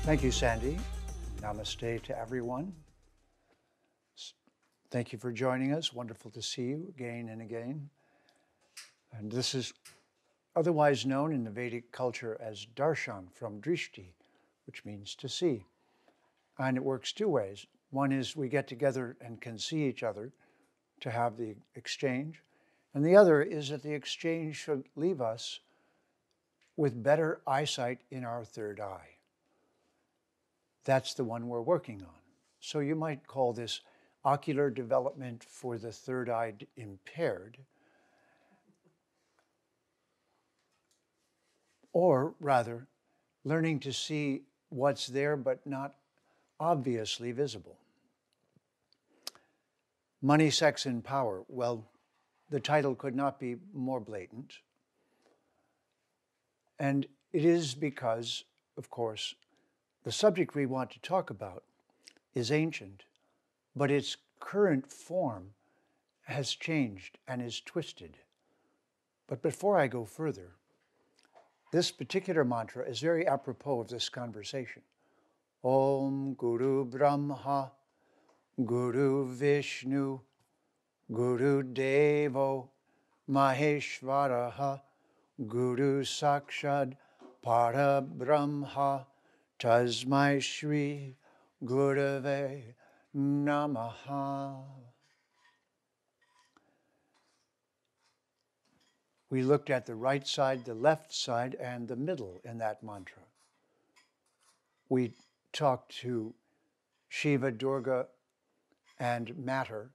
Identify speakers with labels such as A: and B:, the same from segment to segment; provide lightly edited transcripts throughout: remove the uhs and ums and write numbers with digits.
A: Thank you, Sandy. Namaste to everyone. Thank you for joining us. Wonderful to see you again and again. And this is otherwise known in the Vedic culture as darshan, from drishti, which means to see. And it works two ways. One is we get together and can see each other to have the exchange. And the other is that the exchange should leave us with better eyesight in our third eye. That's the one we're working on. So you might call this ocular development for the third eye impaired, or rather, learning to see what's there but not obviously visible. Money, Sex, and Power. Well, the title could not be more blatant. And it is because, of course, the subject we want to talk about is ancient, but its current form has changed and is twisted. But before I go further, this particular mantra is very apropos of this conversation. Om Guru Brahma, Guru Vishnu, Guru Devo, Maheshvaraha, Guru Sakshad, Para Brahma, Tasmai Shri Gurave Namaha. We looked at the right side, the left side, and the middle in that mantra. We talked to Shiva, Durga, and matter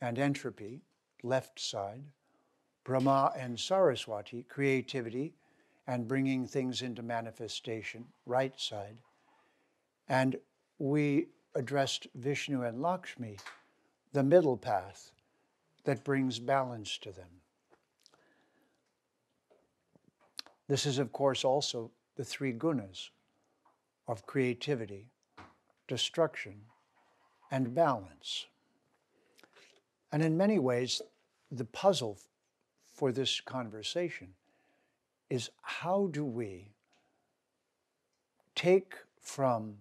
A: and entropy, left side. Brahma and Saraswati, creativity and bringing things into manifestation, right side. And we addressed Vishnu and Lakshmi, the middle path that brings balance to them. This is, of course, also the three gunas of creativity, destruction, and balance. And in many ways, the puzzle for this conversation is how do we take from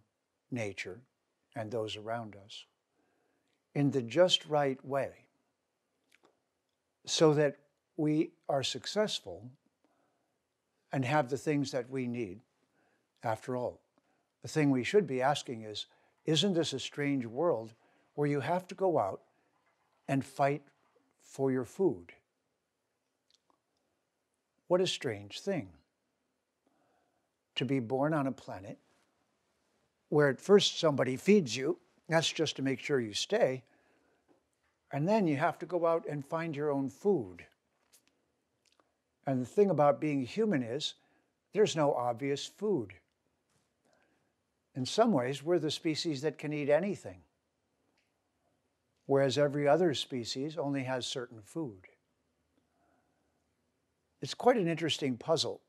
A: nature and those around us in the just right way so that we are successful and have the things that we need. After all, the thing we should be asking is, isn't this a strange world where you have to go out and fight for your food? What a strange thing to be born on a planet where at first somebody feeds you, that's just to make sure you stay, and then you have to go out and find your own food. And the thing about being human is there's no obvious food. In some ways, we're the species that can eat anything, whereas every other species only has certain food. It's quite an interesting puzzle.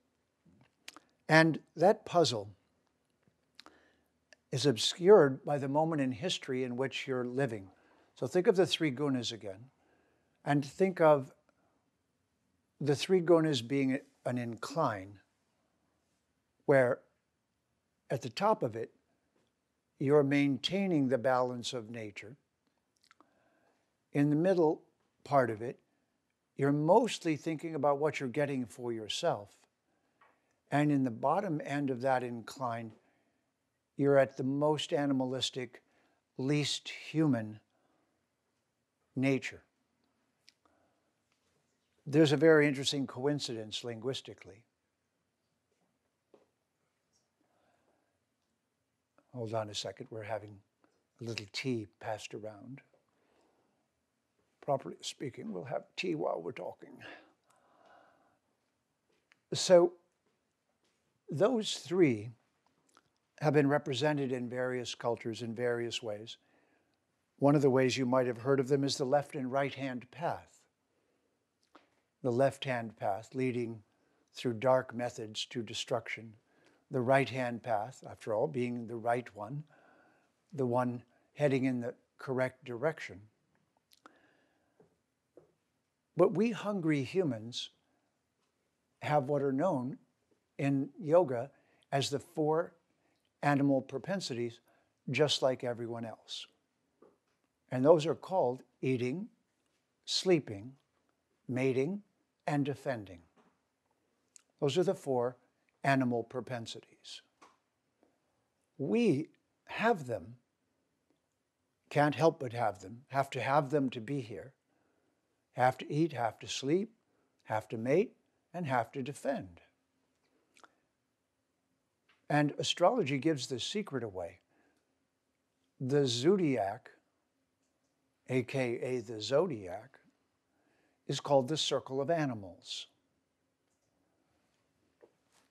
A: And that puzzle is obscured by the moment in history in which you're living. So think of the three gunas again, and think of the three gunas being an incline, where at the top of it, you're maintaining the balance of nature. In the middle part of it, you're mostly thinking about what you're getting for yourself. And in the bottom end of that incline, you're at the most animalistic, least human nature. There's a very interesting coincidence linguistically. Hold on a second, we're having a little tea passed around. Properly speaking, we'll have tea while we're talking. So those three have been represented in various cultures in various ways. One of the ways you might have heard of them is the left and right-hand path. The left-hand path leading through dark methods to destruction. The right-hand path, after all, being the right one, the one heading in the correct direction. But we hungry humans have what are known in yoga as the four animal propensities just like everyone else. And those are called eating, sleeping, mating, and defending. Those are the 4 animal propensities. We have them, can't help but have them to be here, have to eat, have to sleep, have to mate, and have to defend. And astrology gives the secret away. The zodiac, aka the zodiac, is called the circle of animals.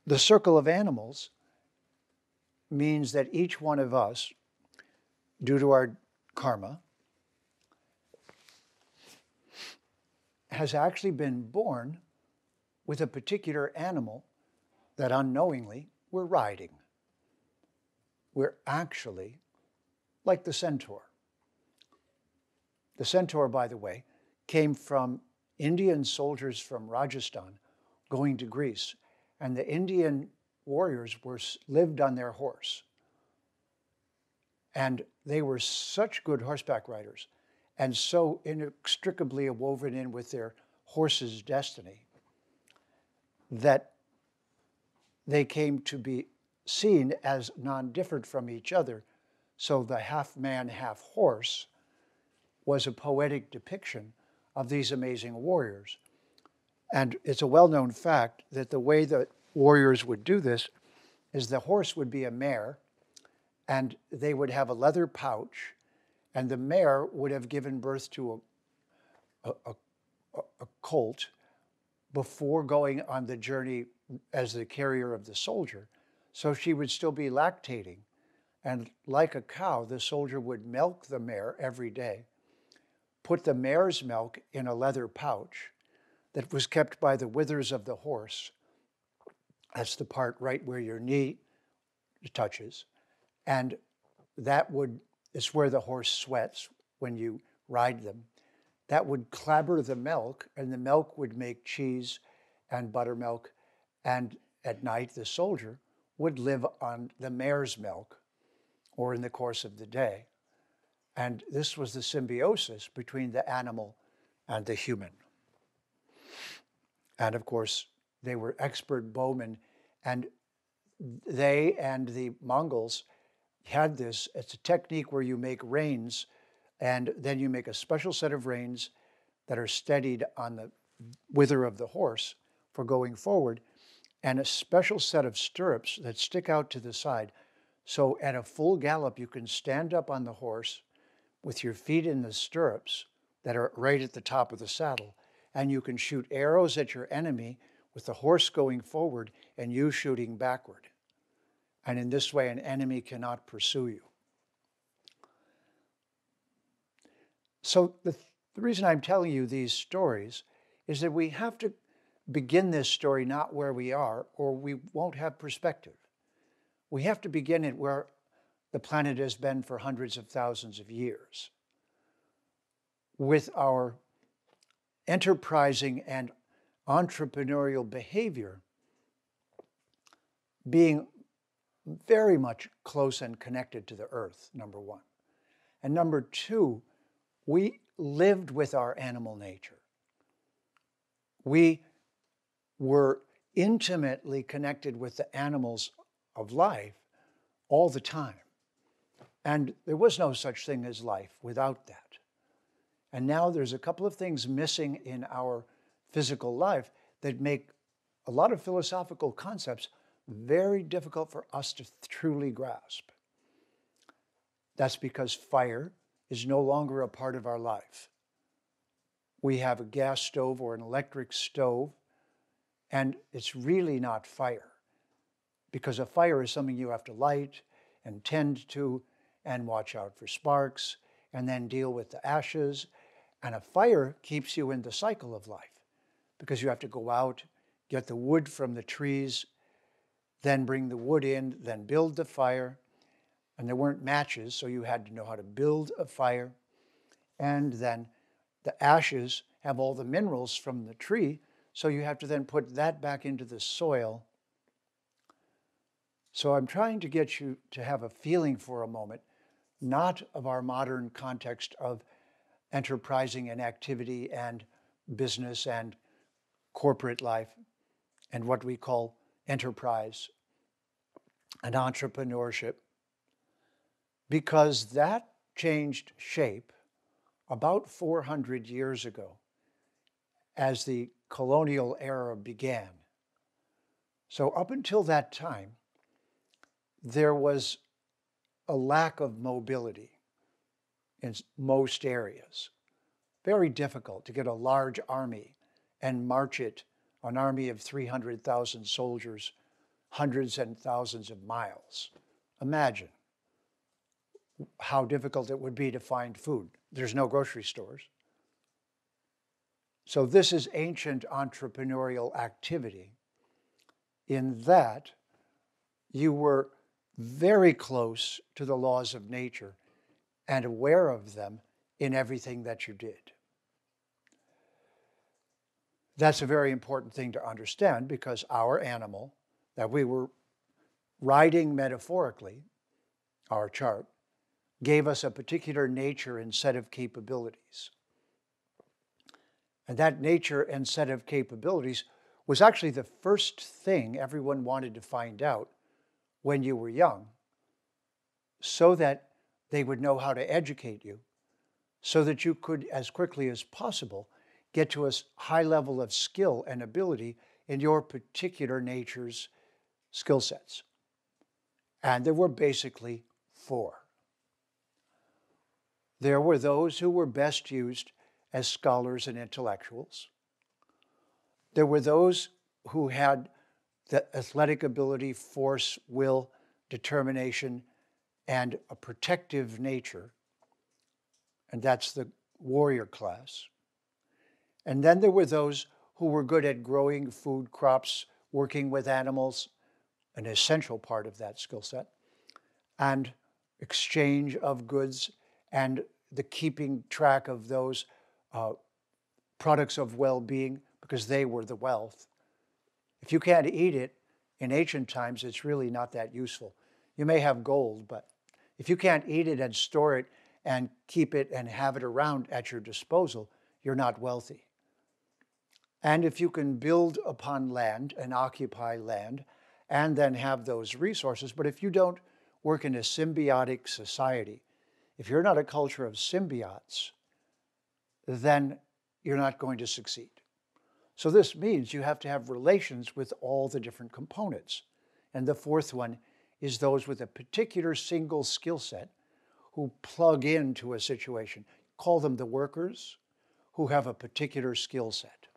A: The circle of animals means that each one of us, due to our karma, has actually been born with a particular animal that unknowingly we're riding. We're actually like the centaur. The centaur, by the way, came from Indian soldiers from Rajasthan going to Greece, and the Indian warriors lived on their horse. And they were such good horseback riders and so inextricably woven in with their horse's destiny that they came to be seen as non-different from each other. So the half man, half horse was a poetic depiction of these amazing warriors. And it's a well-known fact that the way that warriors would do this is the horse would be a mare, and they would have a leather pouch, and the mare would have given birth to a colt before going on the journey as the carrier of the soldier. So she would still be lactating. And like a cow, the soldier would milk the mare every day, put the mare's milk in a leather pouch that was kept by the withers of the horse. That's the part right where your knee touches. And it's where the horse sweats when you ride them. That would clabber the milk, and the milk would make cheese and buttermilk. And at night, the soldier would live on the mare's milk, or in the course of the day. And this was the symbiosis between the animal and the human. And of course, they were expert bowmen, and they and the Mongols had this. It's a technique where you make reins, and then you make a special set of reins that are steadied on the wither of the horse for going forward, and a special set of stirrups that stick out to the side. So at a full gallop, you can stand up on the horse with your feet in the stirrups that are right at the top of the saddle, and you can shoot arrows at your enemy with the horse going forward and you shooting backward. And in this way, an enemy cannot pursue you. So the reason I'm telling you these stories is that we have to begin this story not where we are, or we won't have perspective. We have to begin it where the planet has been for hundreds of thousands of years, with our enterprising and entrepreneurial behavior being very much close and connected to the earth, number one. And number two, we lived with our animal nature. We were intimately connected with the animals of life all the time. And there was no such thing as life without that. And now there's a couple of things missing in our physical life that make a lot of philosophical concepts very difficult for us to truly grasp. That's because fire is no longer a part of our life. We have a gas stove or an electric stove, and it's really not fire, because a fire is something you have to light and tend to and watch out for sparks and then deal with the ashes. And a fire keeps you in the cycle of life, because you have to go out, get the wood from the trees, then bring the wood in, then build the fire. And there weren't matches, so you had to know how to build a fire. And then the ashes have all the minerals from the tree, so you have to then put that back into the soil So I'm trying to get you to have a feeling for a moment, not of our modern context of enterprising and activity and business and corporate life and what we call enterprise and entrepreneurship, because that changed shape about 400 years ago as the colonial era began. So up until that time, there was a lack of mobility in most areas. Very difficult to get a large army and march it, an army of 300,000 soldiers, hundreds and thousands of miles. Imagine how difficult it would be to find food. There's no grocery stores. So this is ancient entrepreneurial activity in that you were very close to the laws of nature and aware of them in everything that you did. That's a very important thing to understand, because our animal that we were riding metaphorically, our chart, gave us a particular nature and set of capabilities. And that nature and set of capabilities was actually the first thing everyone wanted to find out when you were young, so that they would know how to educate you, so that you could, as quickly as possible, get to a high level of skill and ability in your particular nature's skill sets. And there were basically four. There were those who were best used as scholars and intellectuals. There were those who had the athletic ability, force, will, determination, and a protective nature, and that's the warrior class. And then there were those who were good at growing food crops, working with animals, an essential part of that skill set, and exchange of goods and the keeping track of those products of well-being, because they were the wealth. If you can't eat it, in ancient times, it's really not that useful. You may have gold, but if you can't eat it and store it and keep it and have it around at your disposal, you're not wealthy. And if you can build upon land and occupy land and then have those resources, but if you don't work in a symbiotic society, if you're not a culture of symbiotes, then you're not going to succeed. So this means you have to have relations with all the different components. And the fourth one is those with a particular single skill set who plug into a situation. Call them the workers who have a particular skill set.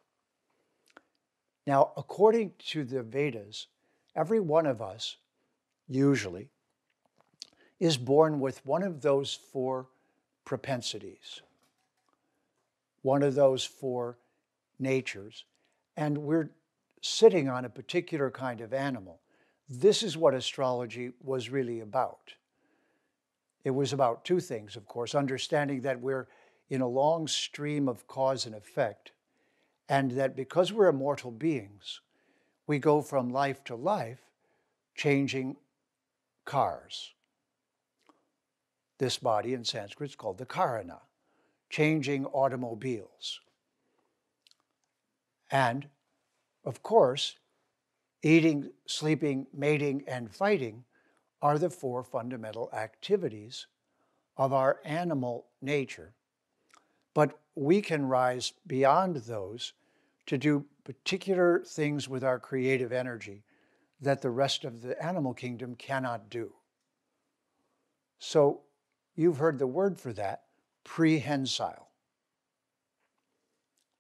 A: Now, according to the Vedas, every one of us, usually, is born with one of those four propensities, one of those four natures, and we're sitting on a particular kind of animal. This is what astrology was really about. It was about two things, of course: understanding that we're in a long stream of cause and effect, and that because we're immortal beings, we go from life to life changing cars. This body in Sanskrit is called the karana, changing automobiles. And, of course, eating, sleeping, mating, and fighting are the four fundamental activities of our animal nature. But we can rise beyond those to do particular things with our creative energy that the rest of the animal kingdom cannot do. So you've heard the word for that, prehensile.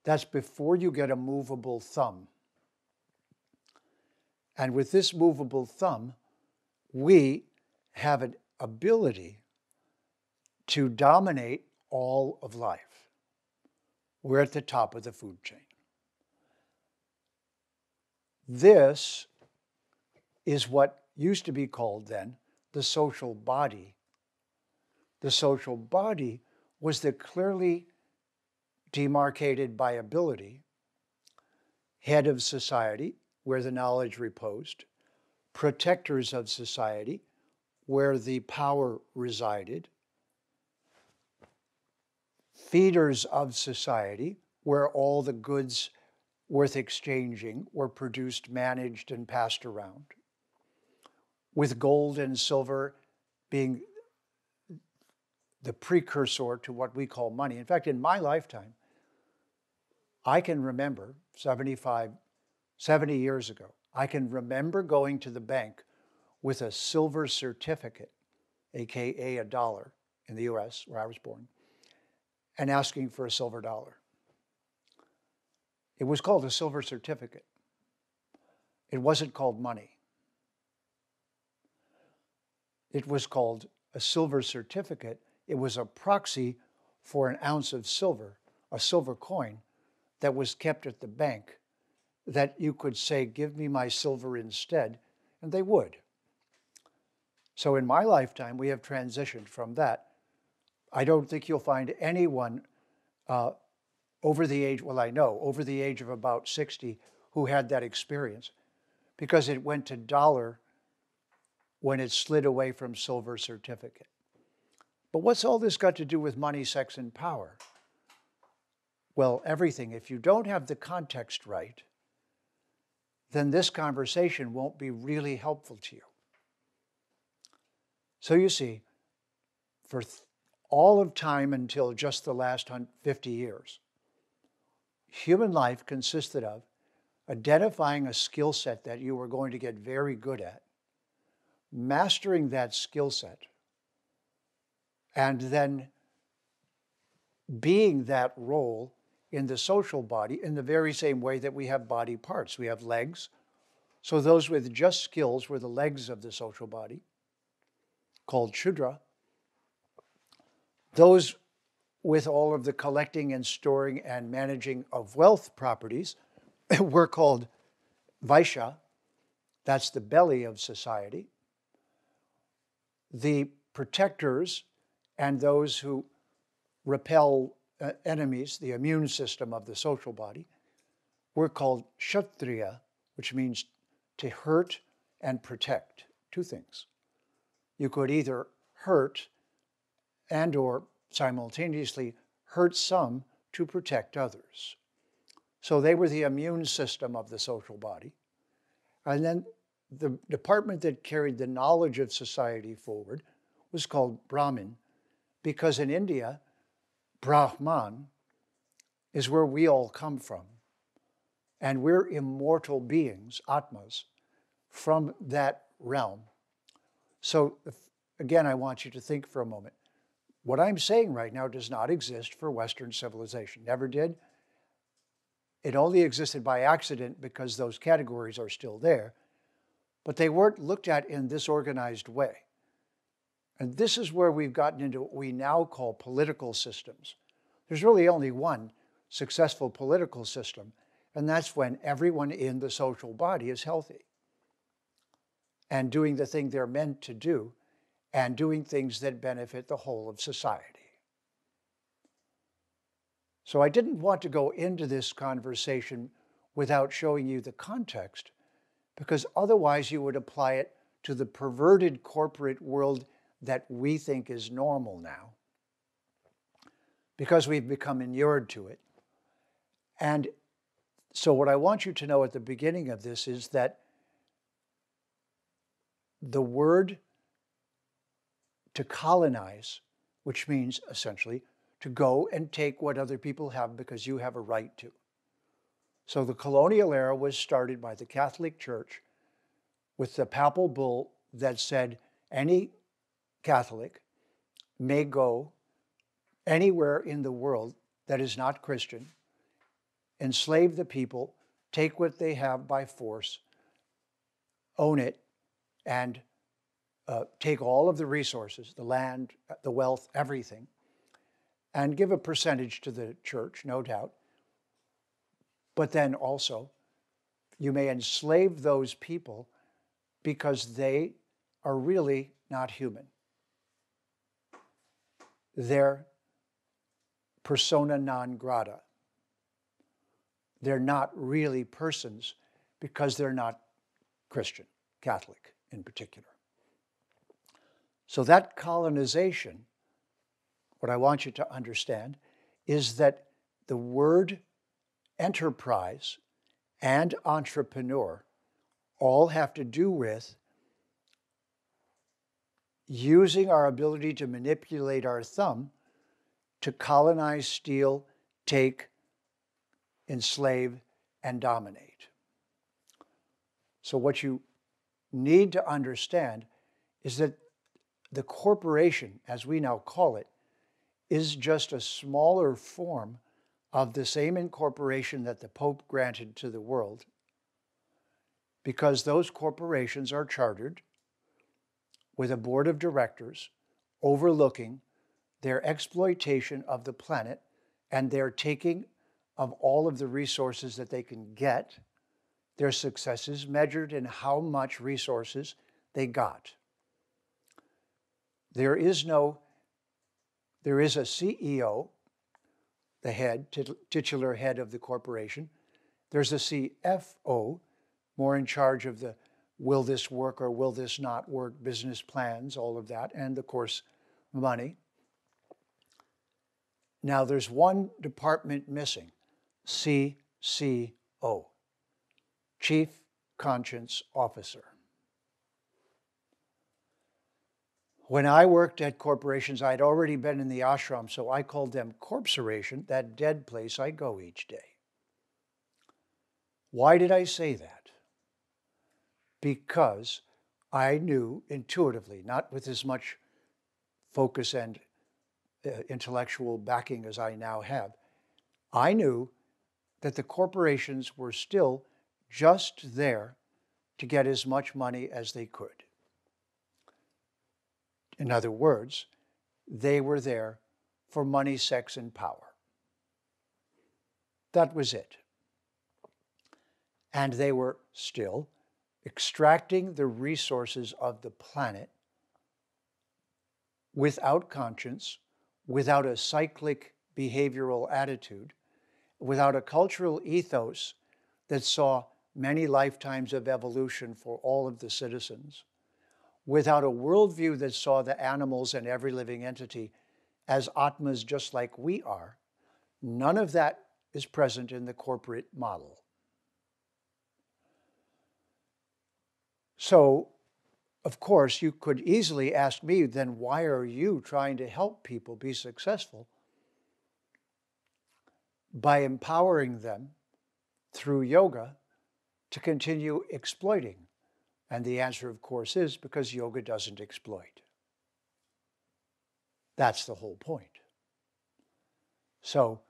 A: That's before you get a movable thumb. And with this movable thumb, we have an ability to dominate all of life. We're at the top of the food chain. This is what used to be called then the social body. The social body was the clearly demarcated by ability head of society, where the knowledge reposed, protectors of society, where the power resided, feeders of society, where all the goods worth exchanging were produced, managed, and passed around, with gold and silver being the precursor to what we call money. In fact, in my lifetime, I can remember 70 years ago, I can remember going to the bank with a silver certificate, AKA a dollar in the US, where I was born, and asking for a silver dollar. It was called a silver certificate. It wasn't called money. It was called a silver certificate. It was a proxy for an ounce of silver, a silver coin that was kept at the bank, that you could say, give me my silver instead, and they would. So in my lifetime, we have transitioned from that. I don't think you'll find anyone over the age, well, I know, over the age of about 60 who had that experience, because it went to dollar when it slid away from silver certificate. But what's all this got to do with money, sex, and power? Well, everything. If you don't have the context right, then this conversation won't be really helpful to you. So you see, for all of time until just the last 50 years, human life consisted of identifying a skill set that you were going to get very good at, mastering that skill set, and then being that role in the social body in the very same way that we have body parts. We have legs. So those with just skills were the legs of the social body, called Shudra. Those with all of the collecting and storing and managing of wealth properties were called Vaishya. That's the belly of society. The protectors and those who repel enemies, the immune system of the social body, were called Kshatriya, which means to hurt and protect. Two things. You could either hurt and or simultaneously hurt some to protect others. So they were the immune system of the social body. And then the department that carried the knowledge of society forward was called Brahmin, because in India, Brahman is where we all come from. And we're immortal beings, Atmas, from that realm. So again, I want you to think for a moment. What I'm saying right now does not exist for Western civilization. Never did. It only existed by accident because those categories are still there. But they weren't looked at in this organized way. And this is where we've gotten into what we now call political systems. There's really only one successful political system, and that's when everyone in the social body is healthy and doing the thing they're meant to do and doing things that benefit the whole of society. So I didn't want to go into this conversation without showing you the context, because otherwise you would apply it to the perverted corporate world that we think is normal now, because we've become inured to it. And so what I want you to know at the beginning of this is that the word to colonize, which means essentially to go and take what other people have because you have a right to. So the colonial era was started by the Catholic Church with the papal bull that said any Catholic may go anywhere in the world that is not Christian, enslave the people, take what they have by force, own it, and take all of the resources, the land, the wealth, everything, and give a percentage to the church, no doubt. But then also, you may enslave those people because they are really not human. They're persona non grata. They're not really persons because they're not Christian. Catholic in particular. So that colonization, what I want you to understand, is that the word enterprise and entrepreneur all have to do with using our ability to manipulate our thumb to colonize, steal, take, enslave, and dominate. So what you need to understand is that the corporation, as we now call it, is just a smaller form of the same incorporation that the Pope granted to the world, because those corporations are chartered with a board of directors overlooking their exploitation of the planet and their taking of all of the resources that they can get. Their success is measured in how much resources they got. There is a CEO, the head, titular head of the corporation. There's a CFO, more in charge of the will this work or will this not work, business plans, all of that, and of course, money. Now there's one department missing, CCO, Chief Conscience Officer. When I worked at corporations, I'd already been in the ashram, so I called them corpsoration, that dead place I go each day. Why did I say that? Because I knew intuitively, not with as much focus and intellectual backing as I now have, I knew that the corporations were still just there to get as much money as they could. In other words, they were there for money, sex, and power. That was it. And they were still extracting the resources of the planet without conscience, without a cyclic behavioral attitude, without a cultural ethos that saw many lifetimes of evolution for all of the citizens, without a worldview that saw the animals and every living entity as atmas just like we are. None of that is present in the corporate model. So, of course, you could easily ask me, then why are you trying to help people be successful by empowering them through yoga to continue exploiting? And the answer, of course, is because yoga doesn't exploit. That's the whole point. So,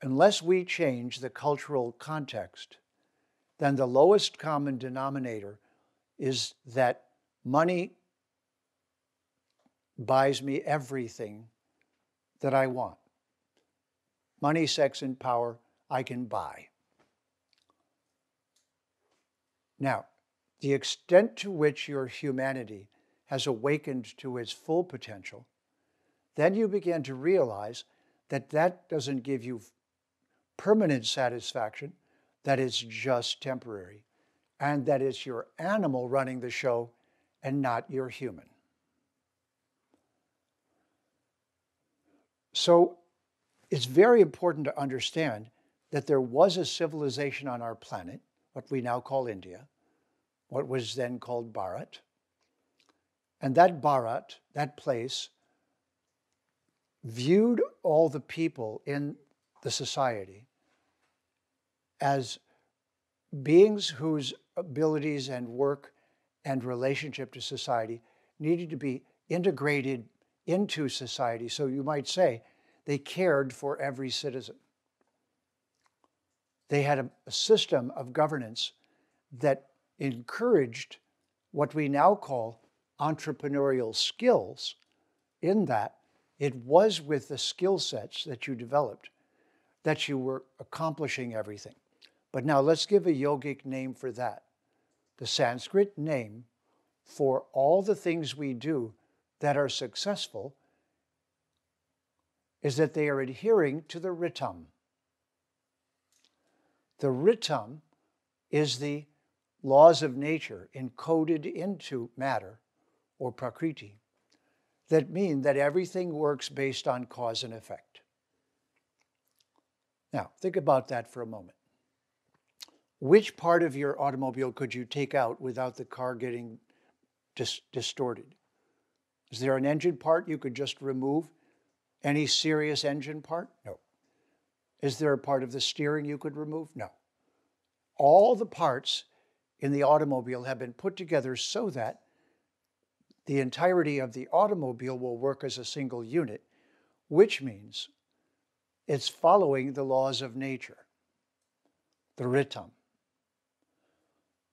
A: unless we change the cultural context, then the lowest common denominator is that money buys me everything that I want. Money, sex, and power I can buy. Now, the extent to which your humanity has awakened to its full potential, then you begin to realize that that doesn't give you permanent satisfaction, that it's just temporary, and that it's your animal running the show and not your human. So it's very important to understand that there was a civilization on our planet, what we now call India, what was then called Bharat. And that Bharat, that place, viewed all the people in the society as beings whose abilities and work and relationship to society needed to be integrated into society. So you might say they cared for every citizen. They had a system of governance that encouraged what we now call entrepreneurial skills, in that it was with the skill sets that you developed that you were accomplishing everything. But now let's give a yogic name for that. The Sanskrit name for all the things we do that are successful is that they are adhering to the ritam. The ritam is the laws of nature encoded into matter or prakriti that mean that everything works based on cause and effect. Now, think about that for a moment. Which part of your automobile could you take out without the car getting distorted? Is there an engine part you could just remove? Any serious engine part? No. Is there a part of the steering you could remove? No. All the parts in the automobile have been put together so that the entirety of the automobile will work as a single unit, which means it's following the laws of nature, the ritam.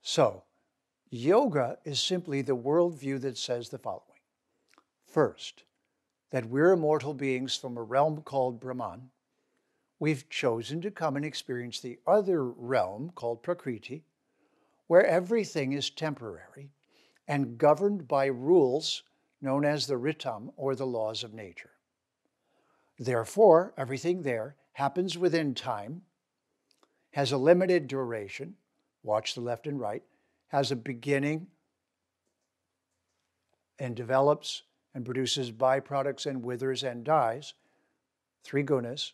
A: So, yoga is simply the worldview that says the following. First, that we're immortal beings from a realm called Brahman. We've chosen to come and experience the other realm called Prakriti, where everything is temporary and governed by rules known as the ritam or the laws of nature. Therefore, everything there happens within time, has a limited duration, watch the left and right, has a beginning and develops and produces byproducts and withers and dies, three gunas.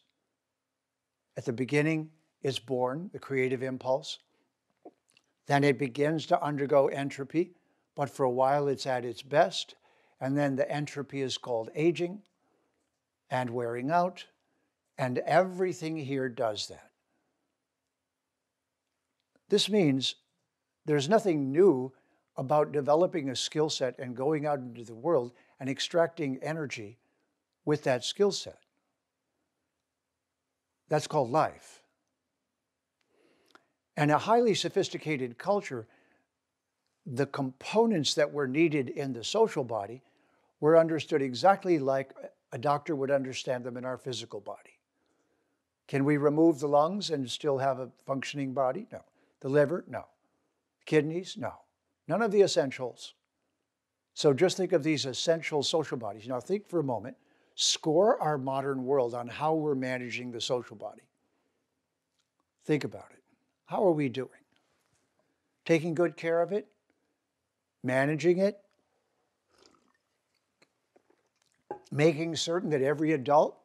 A: At the beginning, it's born, the creative impulse. Then it begins to undergo entropy, but for a while it's at its best. And then the entropy is called aging and wearing out. And everything here does that. This means there's nothing new about developing a skill set and going out into the world and extracting energy with that skill set. That's called life. And a highly sophisticated culture, the components that were needed in the social body were understood exactly like a doctor would understand them in our physical body. Can we remove the lungs and still have a functioning body? No. The liver? No. Kidneys? No. None of the essentials. So just think of these essential social bodies. Now think for a moment, score our modern world on how we're managing the social body. Think about it. How are we doing? Taking good care of it? Managing it? Making certain that every adult,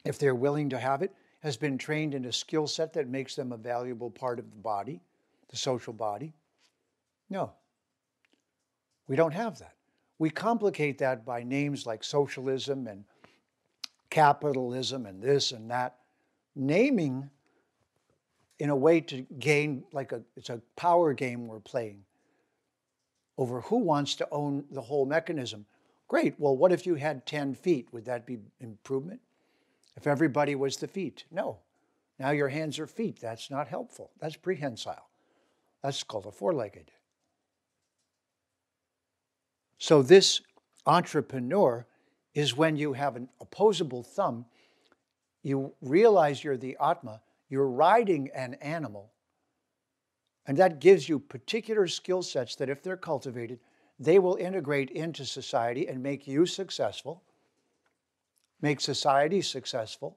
A: if they're willing to have it, has been trained in a skill set that makes them a valuable part of the body, the social body? No. We don't have that. We complicate that by names like socialism and capitalism and this and that. Naming in a way to gain, it's a power game we're playing over who wants to own the whole mechanism. Great, well, what if you had 10 feet? Would that be improvement? If everybody was the feet? No. Now your hands are feet. That's not helpful. That's prehensile. That's called a four-legged. So this entrepreneur is when you have an opposable thumb, you realize you're the Atma, you're riding an animal, and that gives you particular skill sets that if they're cultivated, they will integrate into society and make you successful, make society successful,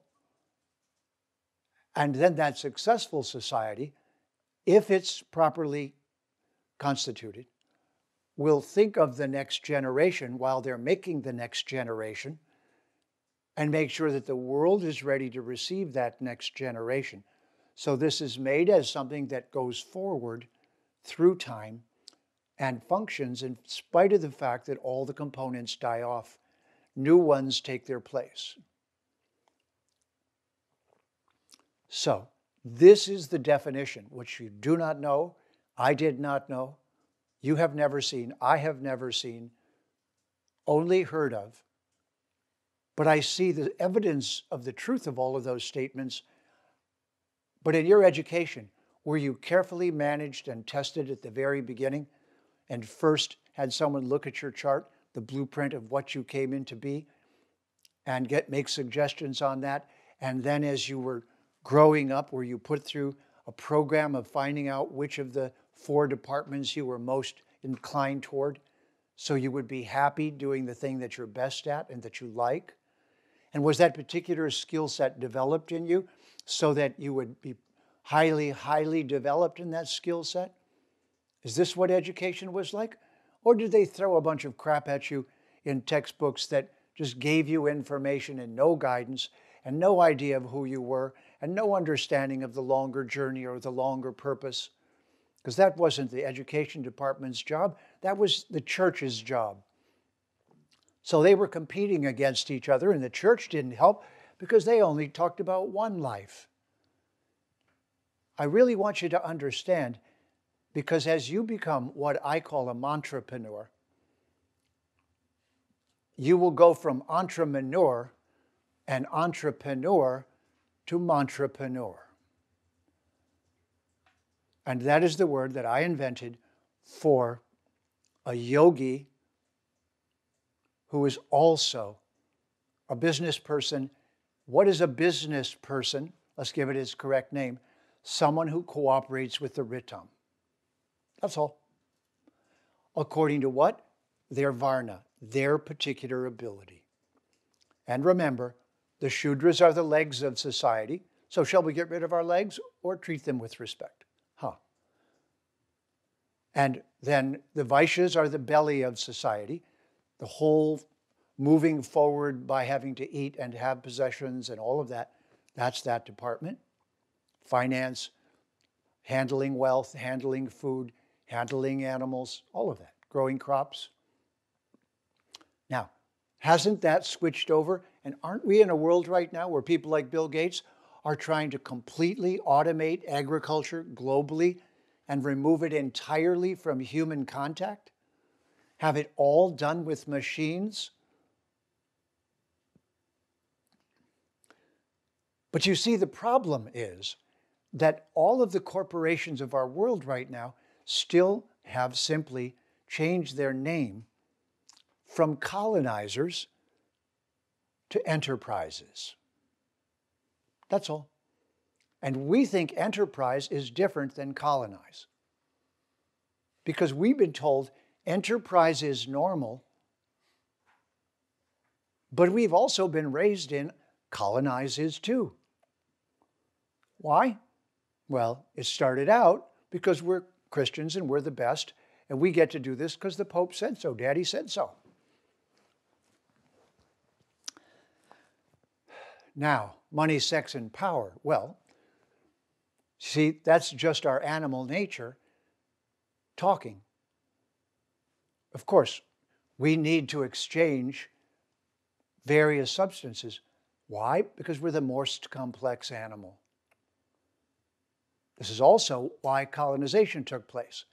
A: and then that successful society, if it's properly constituted, will think of the next generation while they're making the next generation and make sure that the world is ready to receive that next generation. So this is made as something that goes forward through time and functions in spite of the fact that all the components die off. New ones take their place. So this is the definition, which you do not know, I did not know, you have never seen, I have never seen, only heard of. But I see the evidence of the truth of all of those statements. But in your education, were you carefully managed and tested at the very beginning and first had someone look at your chart, the blueprint of what you came in to be, and make suggestions on that? And then as you were growing up, were you put through a program of finding out which of the 4 departments you were most inclined toward, so you would be happy doing the thing that you're best at and that you like? And was that particular skill set developed in you so that you would be highly, highly developed in that skill set? Is this what education was like? Or did they throw a bunch of crap at you in textbooks that just gave you information and no guidance and no idea of who you were and no understanding of the longer journey or the longer purpose? Because that wasn't the education department's job. That was the church's job. So they were competing against each other, and the church didn't help because they only talked about one life. I really want you to understand, because as you become what I call a mantrapreneur, you will go from entrepreneur and entrepreneur to mantrapreneur. And that is the word that I invented for a yogi who is also a business person. What is a business person? Let's give it its correct name. Someone who cooperates with the Ritam. That's all. According to what? Their varna, their particular ability. And remember, the Shudras are the legs of society. So shall we get rid of our legs or treat them with respect? And then the Vaishyas are the belly of society. The whole moving forward by having to eat and have possessions and all of that, that's that department. Finance, handling wealth, handling food, handling animals, all of that, growing crops. Now, hasn't that switched over? And aren't we in a world right now where people like Bill Gates are trying to completely automate agriculture globally and remove it entirely from human contact? Have it all done with machines? But you see, the problem is that all of the corporations of our world right now still have simply changed their name from colonizers to enterprises. That's all. And we think enterprise is different than colonize. Because we've been told enterprise is normal, but we've also been raised in colonize is too. Why? Well, it started out because we're Christians and we're the best, and we get to do this because the Pope said so, Daddy said so. Now, money, sex, and power. Well, see, that's just our animal nature talking. Of course, we need to exchange various substances. Why? Because we're the most complex animal. This is also why colonization took place,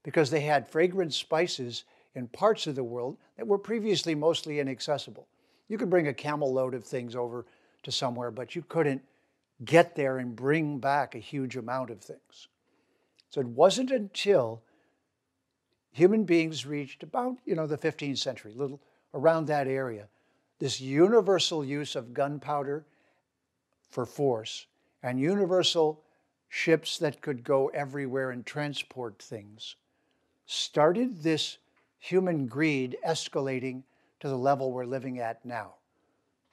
A: because they had fragrant spices in parts of the world that were previously mostly inaccessible. You could bring a camel load of things over to somewhere, but you couldn't get there and bring back a huge amount of things. So it wasn't until human beings reached about, the 15th century, little around that area, this universal use of gunpowder for force and universal ships that could go everywhere and transport things started this human greed escalating to the level we're living at now,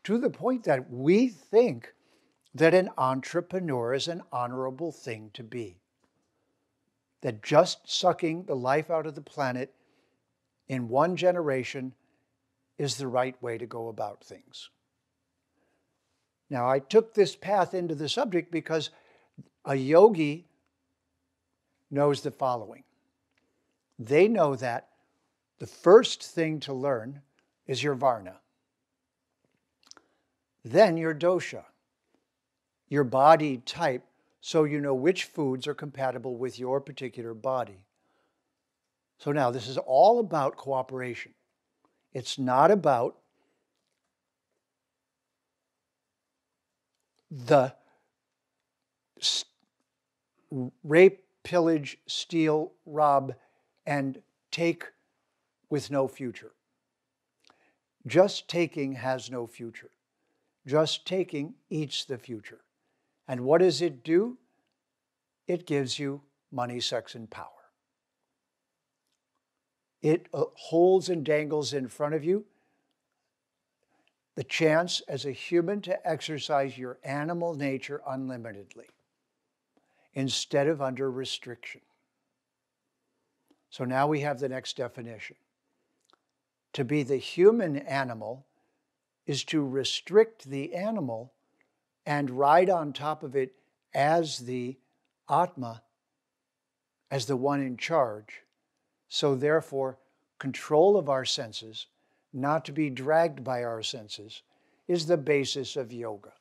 A: to the point that we think that an entrepreneur is an honorable thing to be. That just sucking the life out of the planet in one generation is the right way to go about things. Now, I took this path into the subject because a yogi knows the following. They know that the first thing to learn is your varna. Then your dosha, your body type, so you know which foods are compatible with your particular body. So now this is all about cooperation. It's not about the rape, pillage, steal, rob, and take with no future. Just taking has no future. Just taking eats the future. And what does it do? It gives you money, sex, and power. It holds and dangles in front of you the chance as a human to exercise your animal nature unlimitedly instead of under restriction. So now we have the next definition. To be the human animal is to restrict the animal and ride on top of it as the Atma, as the one in charge. So therefore, control of our senses, not to be dragged by our senses, is the basis of yoga.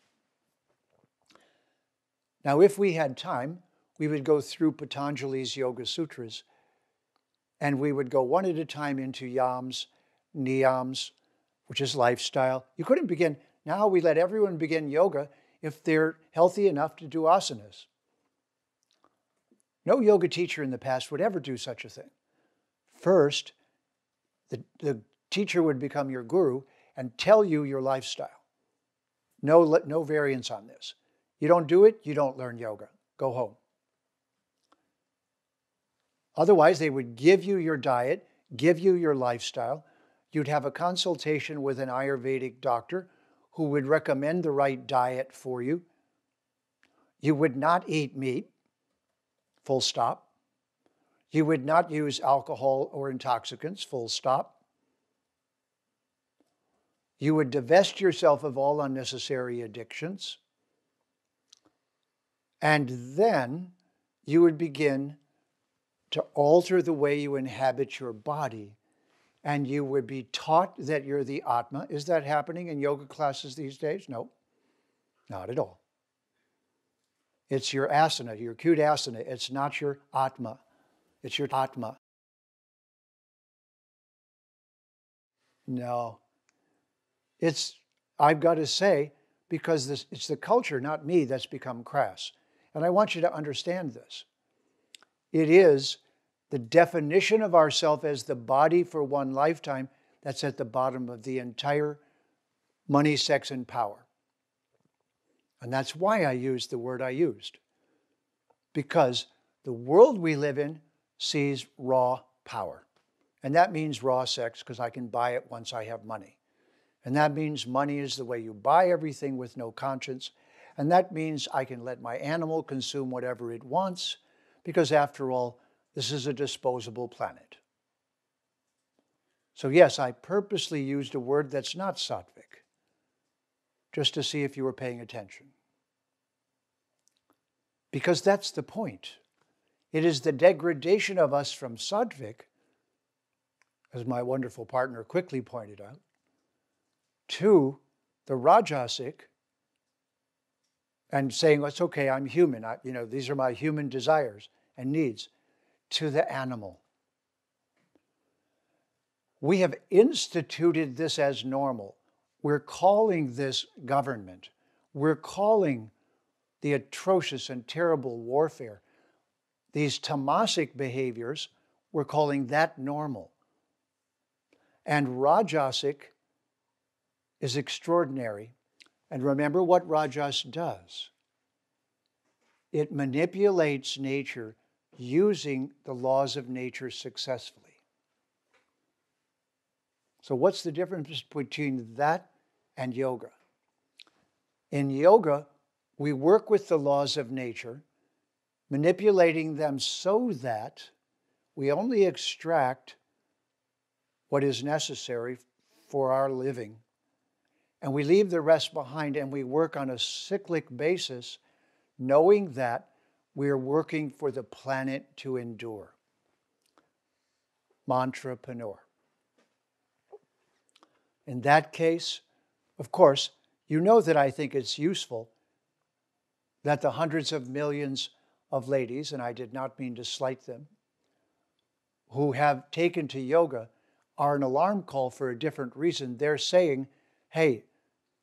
A: Now, if we had time, we would go through Patanjali's Yoga Sutras, and we would go one at a time into yams, niyams, which is lifestyle. You couldn't begin, now we let everyone begin yoga if they're healthy enough to do asanas. No yoga teacher in the past would ever do such a thing. First, the teacher would become your guru and tell you your lifestyle. No variance on this. You don't do it, you don't learn yoga. Go home. Otherwise, they would give you your diet, give you your lifestyle. You'd have a consultation with an Ayurvedic doctor who would recommend the right diet for you. You would not eat meat, full stop. You would not use alcohol or intoxicants, full stop. You would divest yourself of all unnecessary addictions. And then you would begin to alter the way you inhabit your body. And you would be taught that you're the Atma. Is that happening in yoga classes these days? No, not at all. It's your asana, your cute asana. It's not your Atma. It's your Atma. No. I've got to say, because it's the culture, not me, that's become crass. And I want you to understand this. It is the definition of ourself as the body for one lifetime that's at the bottom of the entire money, sex, and power. And that's why I used the word I used. Because the world we live in sees raw power. And that means raw sex because I can buy it once I have money. And that means money is the way you buy everything with no conscience. And that means I can let my animal consume whatever it wants because after all, this is a disposable planet. So yes, I purposely used a word that's not sattvic, just to see if you were paying attention. Because that's the point. It is the degradation of us from sattvic, as my wonderful partner quickly pointed out, to the rajasic, and saying, well, it's okay, I'm human. These are my human desires and needs, to the animal. We have instituted this as normal. We're calling this government. We're calling the atrocious and terrible warfare, these tamasic behaviors, we're calling that normal. And rajasic is extraordinary. And remember what rajas does. It manipulates nature using the laws of nature successfully. So what's the difference between that and yoga? In yoga, we work with the laws of nature, manipulating them so that we only extract what is necessary for our living, and we leave the rest behind, and we work on a cyclic basis, knowing that we're working for the planet to endure. Mantrapreneur. In that case, of course, you know that I think it's useful that the hundreds of millions of ladies, and I did not mean to slight them, who have taken to yoga are an alarm call for a different reason. They're saying, hey,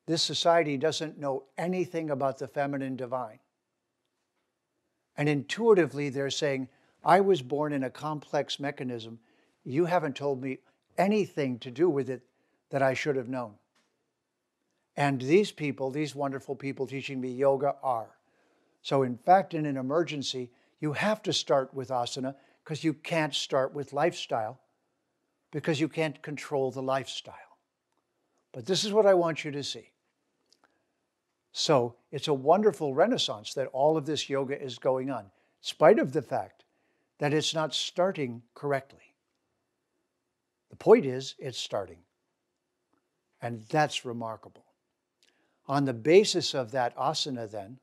A: this society doesn't know anything about the feminine divine. And intuitively, they're saying, I was born in a complex mechanism. You haven't told me anything to do with it that I should have known. And these people, these wonderful people teaching me yoga are. So in fact, in an emergency, you have to start with asana because you can't start with lifestyle because you can't control the lifestyle. But this is what I want you to see. So it's a wonderful renaissance that all of this yoga is going on, in spite of the fact that it's not starting correctly. The point is, it's starting. And that's remarkable. On the basis of that asana then,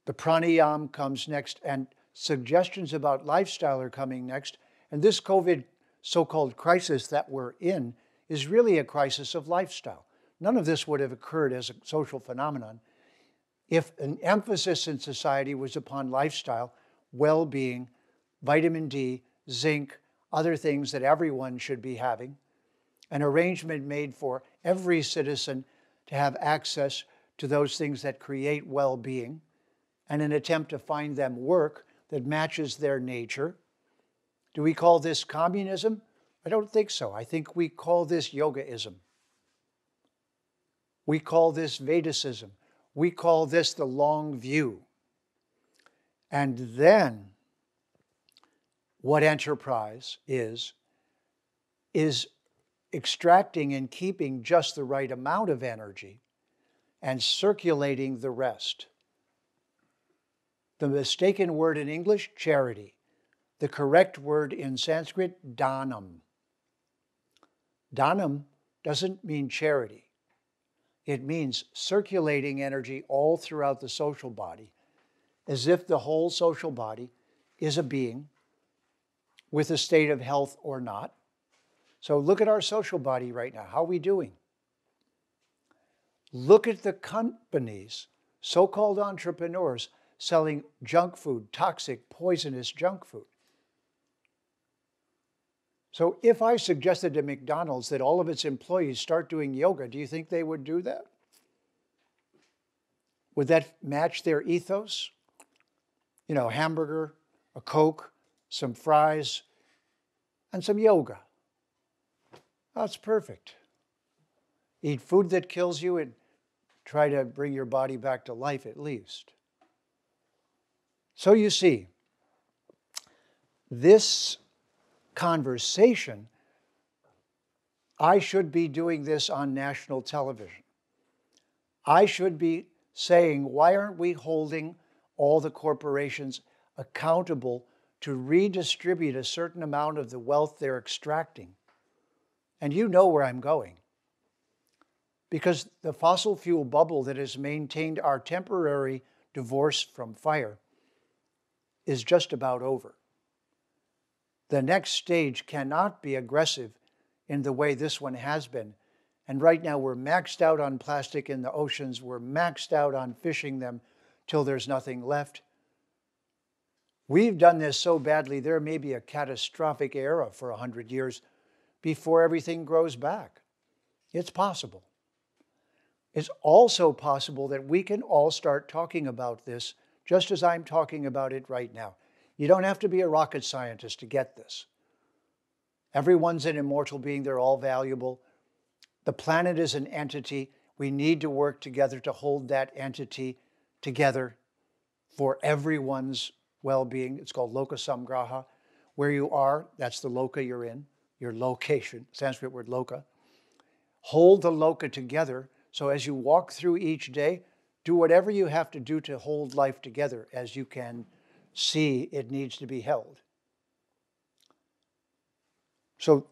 A: the pranayama comes next, and suggestions about lifestyle are coming next. And this COVID so-called crisis that we're in is really a crisis of lifestyle. None of this would have occurred as a social phenomenon if an emphasis in society was upon lifestyle, well-being, vitamin D, zinc, other things that everyone should be having, an arrangement made for every citizen to have access to those things that create well-being, and an attempt to find them work that matches their nature. Do we call this communism? I don't think so. I think we call this yogaism. We call this Vedicism. We call this the long view. And then what enterprise is extracting and keeping just the right amount of energy and circulating the rest. The mistaken word in English, charity. The correct word in Sanskrit, dhanam. Dhanam doesn't mean charity. It means circulating energy all throughout the social body, as if the whole social body is a being with a state of health or not. So look at our social body right now. How are we doing? Look at the companies, so-called entrepreneurs, selling junk food, toxic, poisonous junk food. So if I suggested to McDonald's that all of its employees start doing yoga, do you think they would do that? Would that match their ethos? You know, hamburger, a Coke, some fries, and some yoga. That's perfect. Eat food that kills you and try to bring your body back to life at least. So you see, this conversation, I should be doing this on national television. I should be saying, why aren't we holding all the corporations accountable to redistribute a certain amount of the wealth they're extracting? And you know where I'm going. Because the fossil fuel bubble that has maintained our temporary divorce from fire is just about over. The next stage cannot be aggressive in the way this one has been. And right now we're maxed out on plastic in the oceans. We're maxed out on fishing them till there's nothing left. We've done this so badly, there may be a catastrophic era for 100 years before everything grows back. It's possible. It's also possible that we can all start talking about this just as I'm talking about it right now. You don't have to be a rocket scientist to get this. Everyone's an immortal being. They're all valuable. The planet is an entity. We need to work together to hold that entity together for everyone's well-being. It's called loka samgraha. Where you are, that's the loka you're in, your location, Sanskrit word loka. Hold the loka together. So as you walk through each day, do whatever you have to do to hold life together as you can see it needs to be held. So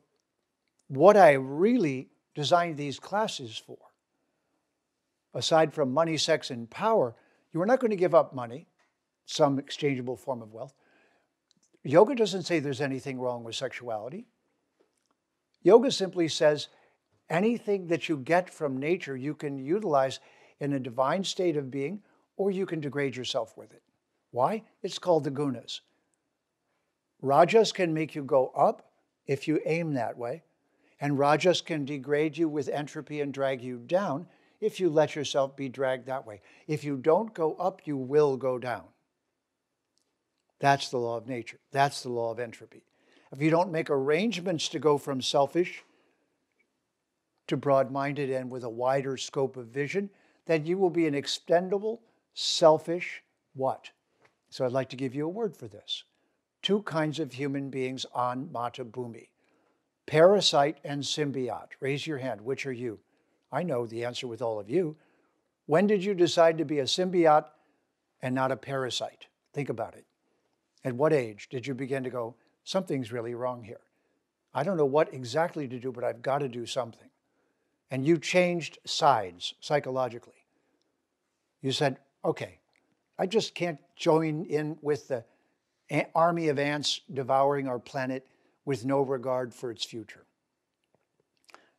A: what I really designed these classes for, aside from money, sex, and power, you are not going to give up money, some exchangeable form of wealth. Yoga doesn't say there's anything wrong with sexuality. Yoga simply says anything that you get from nature you can utilize in a divine state of being, or you can degrade yourself with it. Why? It's called the gunas. Rajas can make you go up if you aim that way, and rajas can degrade you with entropy and drag you down if you let yourself be dragged that way. If you don't go up, you will go down. That's the law of nature. That's the law of entropy. If you don't make arrangements to go from selfish to broad-minded and with a wider scope of vision, then you will be an extendable, selfish what? So I'd like to give you a word for this. Two kinds of human beings on Mata Bhumi. Parasite and symbiote. Raise your hand. Which are you? I know the answer with all of you. When did you decide to be a symbiote and not a parasite? Think about it. At what age did you begin to go, something's really wrong here? I don't know what exactly to do, but I've got to do something. And you changed sides psychologically. You said, okay, I just can't join in with the army of ants devouring our planet with no regard for its future.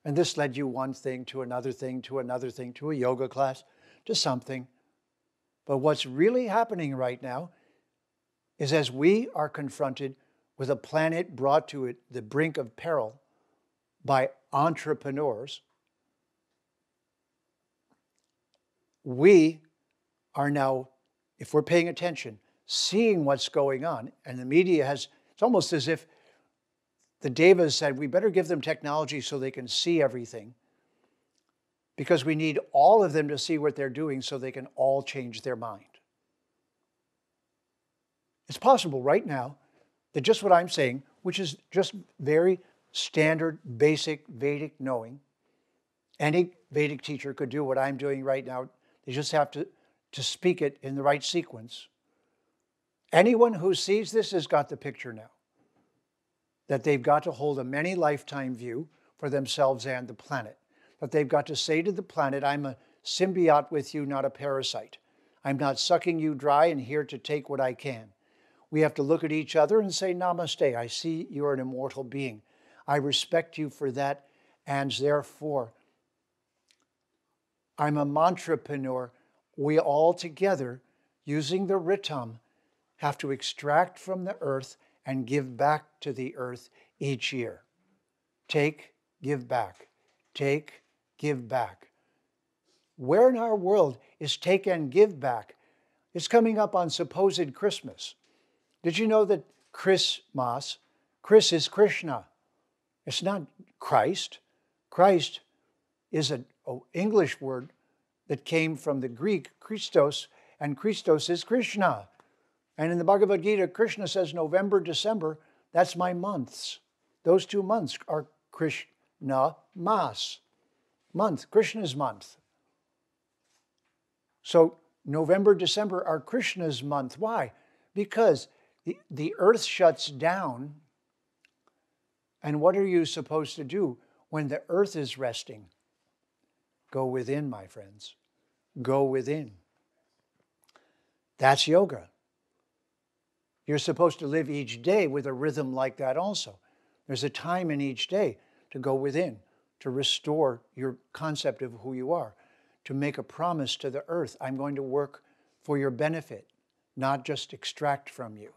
A: And this led you one thing to another thing to another thing, to a yoga class, to something. But what's really happening right now is as we are confronted with a planet brought to the brink of peril by entrepreneurs, we are now, if we're paying attention, seeing what's going on. And the media has, it's almost as if the Devas said, we better give them technology so they can see everything, because we need all of them to see what they're doing so they can all change their mind. It's possible right now that just what I'm saying, which is just very standard, basic Vedic knowing, any Vedic teacher could do what I'm doing right now. They just have to speak it in the right sequence. Anyone who sees this has got the picture now, that they've got to hold a many lifetime view for themselves and the planet. That they've got to say to the planet, I'm a symbiote with you, not a parasite. I'm not sucking you dry and here to take what I can. We have to look at each other and say, Namaste, I see you're an immortal being. I respect you for that, and therefore, I'm a mantrapreneur. We all together, using the Ritam, have to extract from the earth and give back to the earth each year. Take, give back. Take, give back. Where in our world is take and give back? It's coming up on supposed Christmas. Did you know that Christmas, Chris is Krishna? It's not Christ. Christ is an English word that came from the Greek, Christos, and Christos is Krishna. And in the Bhagavad Gita, Krishna says November, December, that's my months. Those 2 months are Krishna Mas, month, Krishna's month. So November, December are Krishna's month. Why? Because the earth shuts down. And what are you supposed to do when the earth is resting? Go within, my friends. Go within. That's yoga. You're supposed to live each day with a rhythm like that also. There's a time in each day to go within, to restore your concept of who you are, to make a promise to the earth. I'm going to work for your benefit, not just extract from you.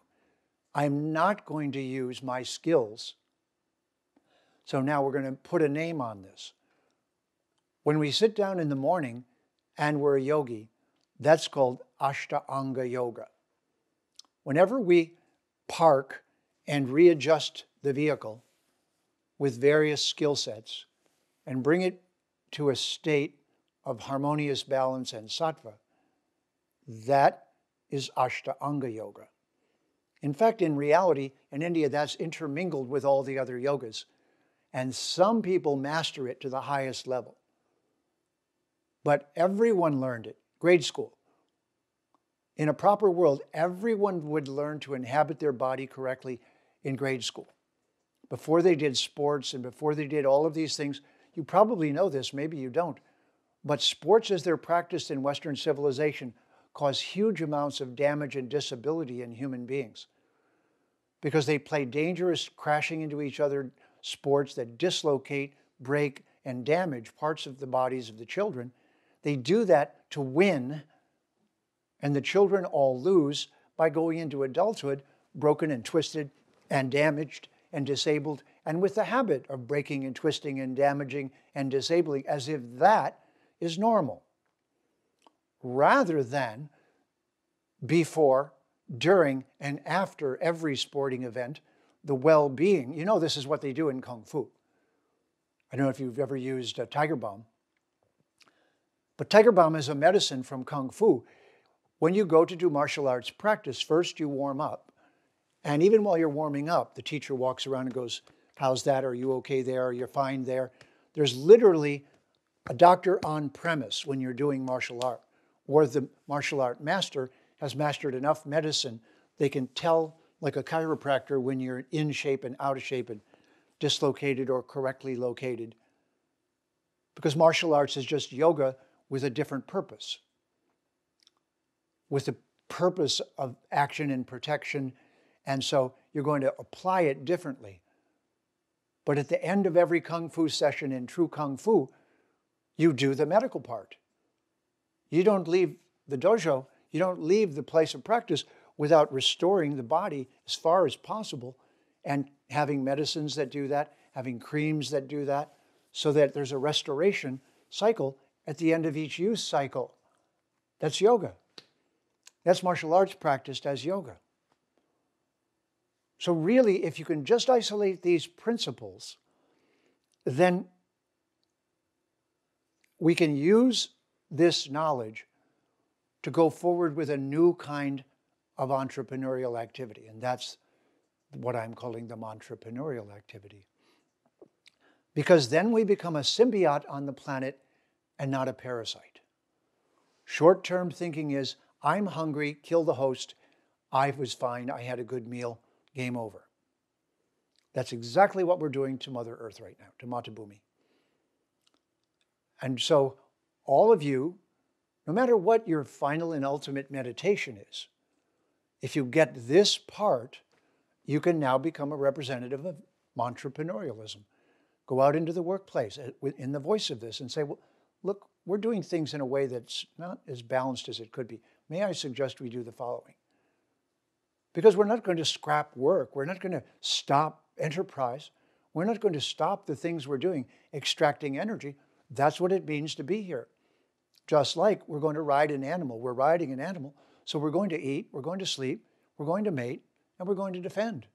A: I'm not going to use my skills. So now we're going to put a name on this. When we sit down in the morning and we're a yogi, that's called Ashtanga Yoga. Whenever we park and readjust the vehicle with various skill sets and bring it to a state of harmonious balance and sattva, that is Ashtanga Yoga. In fact, in reality, in India, that's intermingled with all the other yogas. And some people master it to the highest level. But everyone learned it, grade school. In a proper world, everyone would learn to inhabit their body correctly in grade school. Before they did sports and before they did all of these things, you probably know this, maybe you don't, but sports as they're practiced in Western civilization cause huge amounts of damage and disability in human beings because they play dangerous, crashing into each other sports that dislocate, break, and damage parts of the bodies of the children. They do that to win, and the children all lose by going into adulthood broken and twisted and damaged and disabled, and with the habit of breaking and twisting and damaging and disabling as if that is normal. Rather than before, during, and after every sporting event, the well-being. You know this is what they do in Kung Fu. I don't know if you've ever used a Tiger Balm, but Tiger Balm is a medicine from Kung Fu. When you go to do martial arts practice, first you warm up. And even while you're warming up, the teacher walks around and goes, how's that? Are you okay there? Are you fine there? There's literally a doctor on premise when you're doing martial art, or the martial art master has mastered enough medicine, they can tell like a chiropractor when you're in shape and out of shape and dislocated or correctly located. Because martial arts is just yoga with a different purpose, with the purpose of action and protection. And so you're going to apply it differently. But at the end of every Kung Fu session in true Kung Fu, you do the medical part. You don't leave the dojo, you don't leave the place of practice without restoring the body as far as possible and having medicines that do that, having creams that do that, so that there's a restoration cycle at the end of each use cycle. That's yoga. That's martial arts practiced as yoga. So really, if you can just isolate these principles, then we can use this knowledge to go forward with a new kind of entrepreneurial activity. And that's what I'm calling the entrepreneurial activity. Because then we become a symbiote on the planet and not a parasite. Short-term thinking is, I'm hungry, kill the host, I was fine, I had a good meal, game over. That's exactly what we're doing to Mother Earth right now, to Mata Bhumi. And so all of you, no matter what your final and ultimate meditation is, if you get this part, you can now become a representative of entrepreneurialism. Go out into the workplace in the voice of this and say, well, look, we're doing things in a way that's not as balanced as it could be. May I suggest we do the following? Because we're not going to scrap work. We're not going to stop enterprise. We're not going to stop the things we're doing, extracting energy. That's what it means to be here. Just like we're going to ride an animal. We're riding an animal. So we're going to eat, we're going to sleep, we're going to mate, and we're going to defend.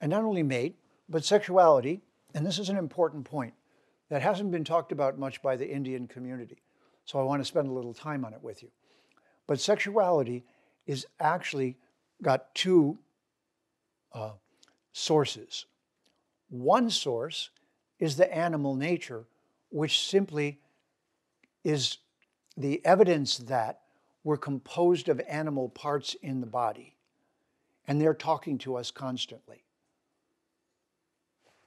A: And not only mate, but sexuality, and this is an important point that hasn't been talked about much by the Indian community. So I want to spend a little time on it with you. But sexuality is actually got two sources. One source is the animal nature, which simply is the evidence that we're composed of animal parts in the body, and they're talking to us constantly.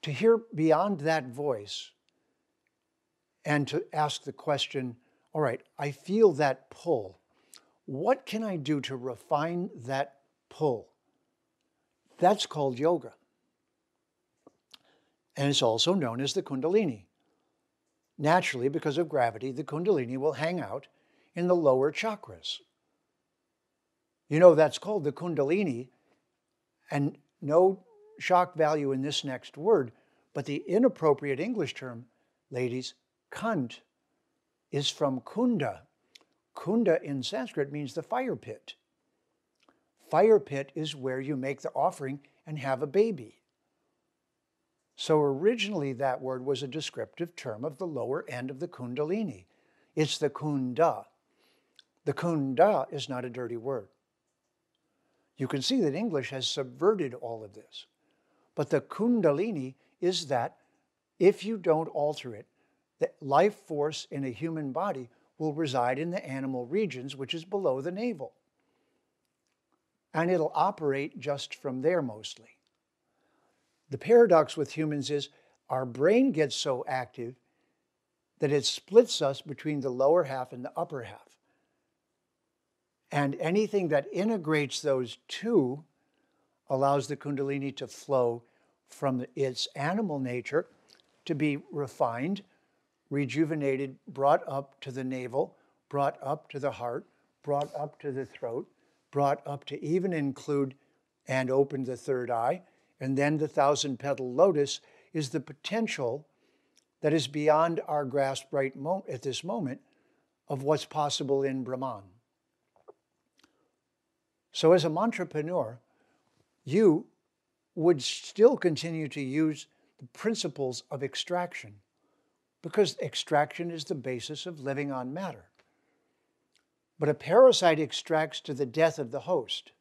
A: To hear beyond that voice and to ask the question, all right, I feel that pull. What can I do to refine that pull? That's called yoga. And it's also known as the Kundalini. Naturally, because of gravity, the Kundalini will hang out in the lower chakras. You know, that's called the Kundalini, and no shock value in this next word, but the inappropriate English term, ladies, kund, is from kunda. Kunda in Sanskrit means the fire pit. Fire pit is where you make the offering and have a baby. So originally that word was a descriptive term of the lower end of the Kundalini. It's the kunda. The kunda is not a dirty word. You can see that English has subverted all of this. But the Kundalini is that if you don't alter it, the life force in a human body will reside in the animal regions, which is below the navel. And it'll operate just from there mostly. The paradox with humans is our brain gets so active that it splits us between the lower half and the upper half. And anything that integrates those two allows the Kundalini to flow from its animal nature to be refined, rejuvenated, brought up to the navel, brought up to the heart, brought up to the throat, brought up to even include and open the third eye. And then the 1,000-petal lotus is the potential that is beyond our grasp right at this moment of what's possible in Brahman. So as a entrepreneur, you would still continue to use the principles of extraction because extraction is the basis of living on matter. But a parasite extracts to the death of the host.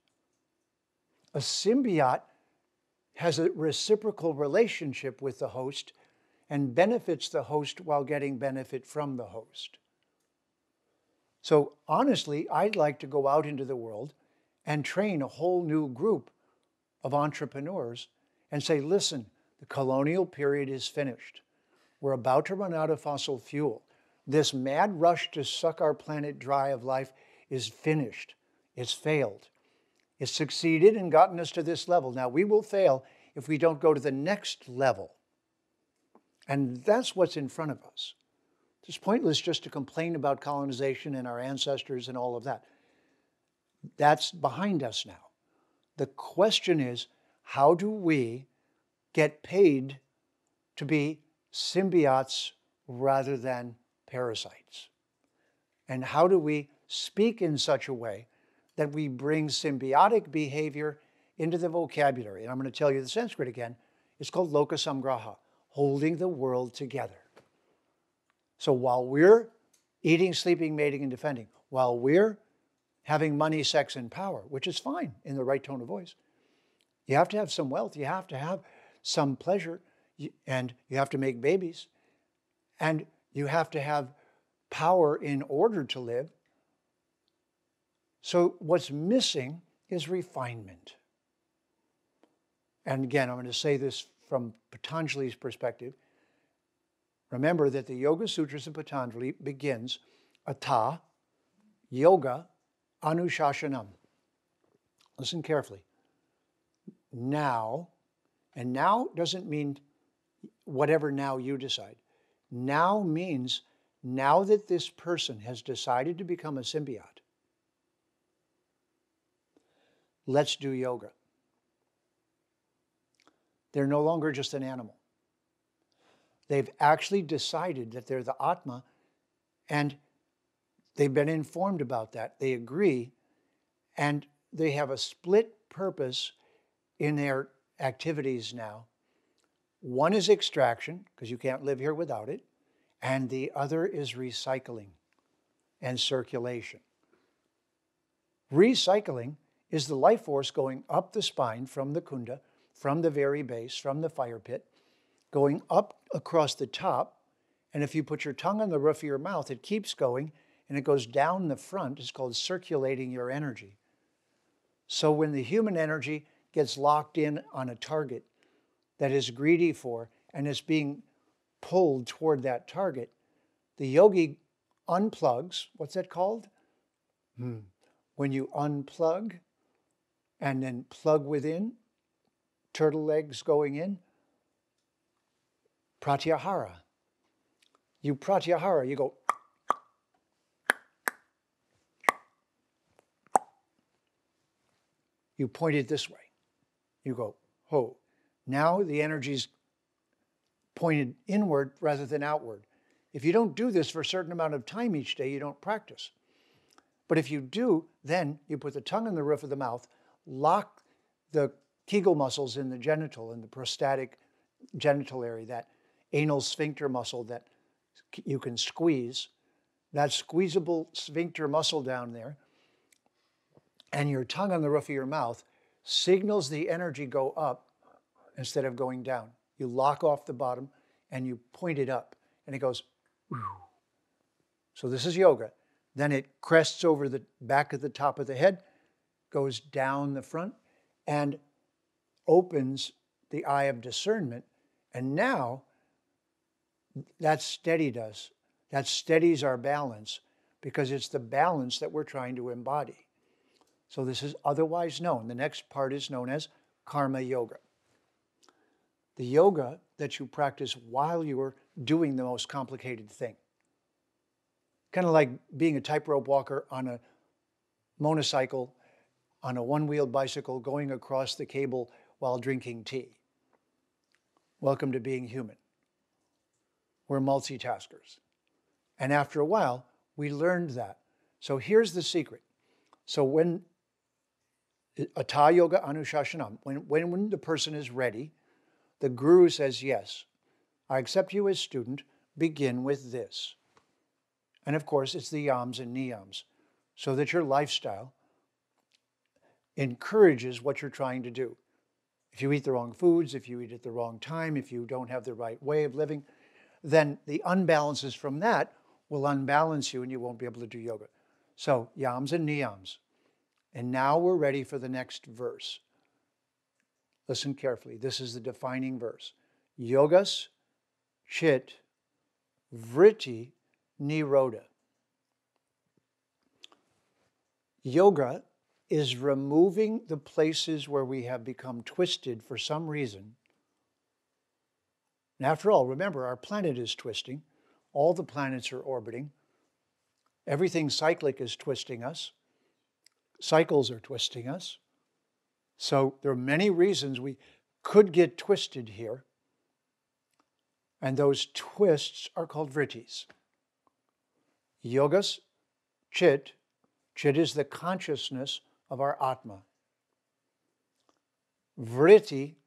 A: A symbiote has a reciprocal relationship with the host and benefits the host while getting benefit from the host. So honestly, I'd like to go out into the world and train a whole new group of entrepreneurs and say, listen, the colonial period is finished. We're about to run out of fossil fuel. This mad rush to suck our planet dry of life is finished. It's failed. It's succeeded and gotten us to this level. Now, we will fail if we don't go to the next level. And that's what's in front of us. It's pointless just to complain about colonization and our ancestors and all of that. That's behind us now. The question is, how do we get paid to be symbiotes rather than parasites? And how do we speak in such a way that we bring symbiotic behavior into the vocabulary? And I'm going to tell you the Sanskrit again. It's called loka samgraha, holding the world together. So while we're eating, sleeping, mating, and defending, while we're having money, sex, and power, which is fine in the right tone of voice, you have to have some wealth, you have to have some pleasure, and you have to make babies, and you have to have power in order to live. So what's missing is refinement. And again, I'm going to say this from Patanjali's perspective. Remember that the Yoga Sutras of Patanjali begins Atha Yoga Anushashanam. Listen carefully. Now, and now doesn't mean whatever now you decide. Now means now that this person has decided to become a symbiote, let's do yoga. They're no longer just an animal. They've actually decided that they're the Atma, and they've been informed about that. They agree, and they have a split purpose in their activities now. One is extraction, because you can't live here without it, and the other is recycling and circulation. Recycling is the life force going up the spine from the kunda, from the very base, from the fire pit, going up across the top, and if you put your tongue on the roof of your mouth, it keeps going, and it goes down the front. It's called circulating your energy. So when the human energy gets locked in on a target that is greedy for, and is being pulled toward that target, the yogi unplugs. What's that called? When you unplug and then plug within, turtle legs going in, pratyahara. You pratyahara, you go. You point it this way. You go, ho. Now the energy's pointed inward rather than outward. If you don't do this for a certain amount of time each day, you don't practice. But if you do, then you put the tongue on the roof of the mouth, lock the Kegel muscles in the genital, in the prostatic genital area, that anal sphincter muscle that you can squeeze, that squeezable sphincter muscle down there, and your tongue on the roof of your mouth signals the energy go up instead of going down. You lock off the bottom and you point it up, and it goes, whew. So this is yoga. Then it crests over the back of the top of the head, goes down the front, and opens the eye of discernment. And now, that steadied us. That steadies our balance, because it's the balance that we're trying to embody. So this is otherwise known. The next part is known as karma yoga. The yoga that you practice while you are doing the most complicated thing. Kind of like being a tightrope walker on a motorcycle, on a one-wheeled bicycle, going across the cable while drinking tea. Welcome to being human. We're multitaskers. And after a while, we learned that. So here's the secret. So when Atha Yoga Anushashanam, when the person is ready, the guru says, yes, I accept you as student, begin with this. And of course, it's the yams and niyams, so that your lifestyle encourages what you're trying to do. If you eat the wrong foods, if you eat at the wrong time, if you don't have the right way of living, then the unbalances from that will unbalance you and you won't be able to do yoga. So, yams and niyams. And now we're ready for the next verse. Listen carefully. This is the defining verse. Yogas chit vritti nirodha. Yoga is removing the places where we have become twisted for some reason. And after all, remember, our planet is twisting. All the planets are orbiting. Everything cyclic is twisting us. Cycles are twisting us. So there are many reasons we could get twisted here. And those twists are called vrittis. Yogas, chit. Chit is the consciousness of our Atma. Vritti,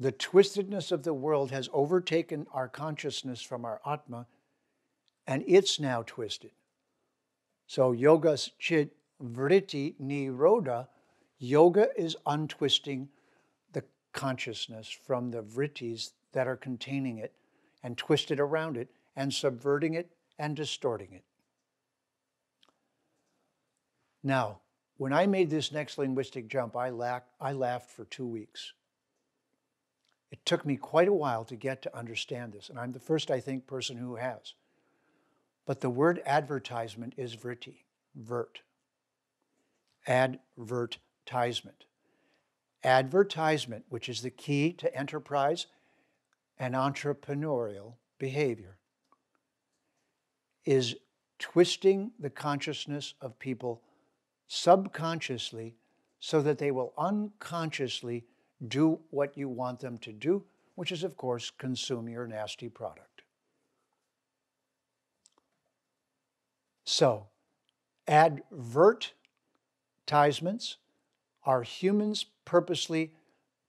A: the twistedness of the world, has overtaken our consciousness from our Atma, and it's now twisted. So yogas, chit, vritti, nirodha. Yoga is untwisting the consciousness from the vrittis that are containing it and twisted around it and subverting it and distorting it. Now, when I made this next linguistic jump, I laughed for 2 weeks. It took me quite a while to get to understand this, and I'm the first, I think, person who has. But the word advertisement is vritti, vert. Advertisement. Advertisement, which is the key to enterprise and entrepreneurial behavior, is twisting the consciousness of people subconsciously so that they will unconsciously do what you want them to do, which is, of course, consume your nasty product. So, advertisements are humans purposely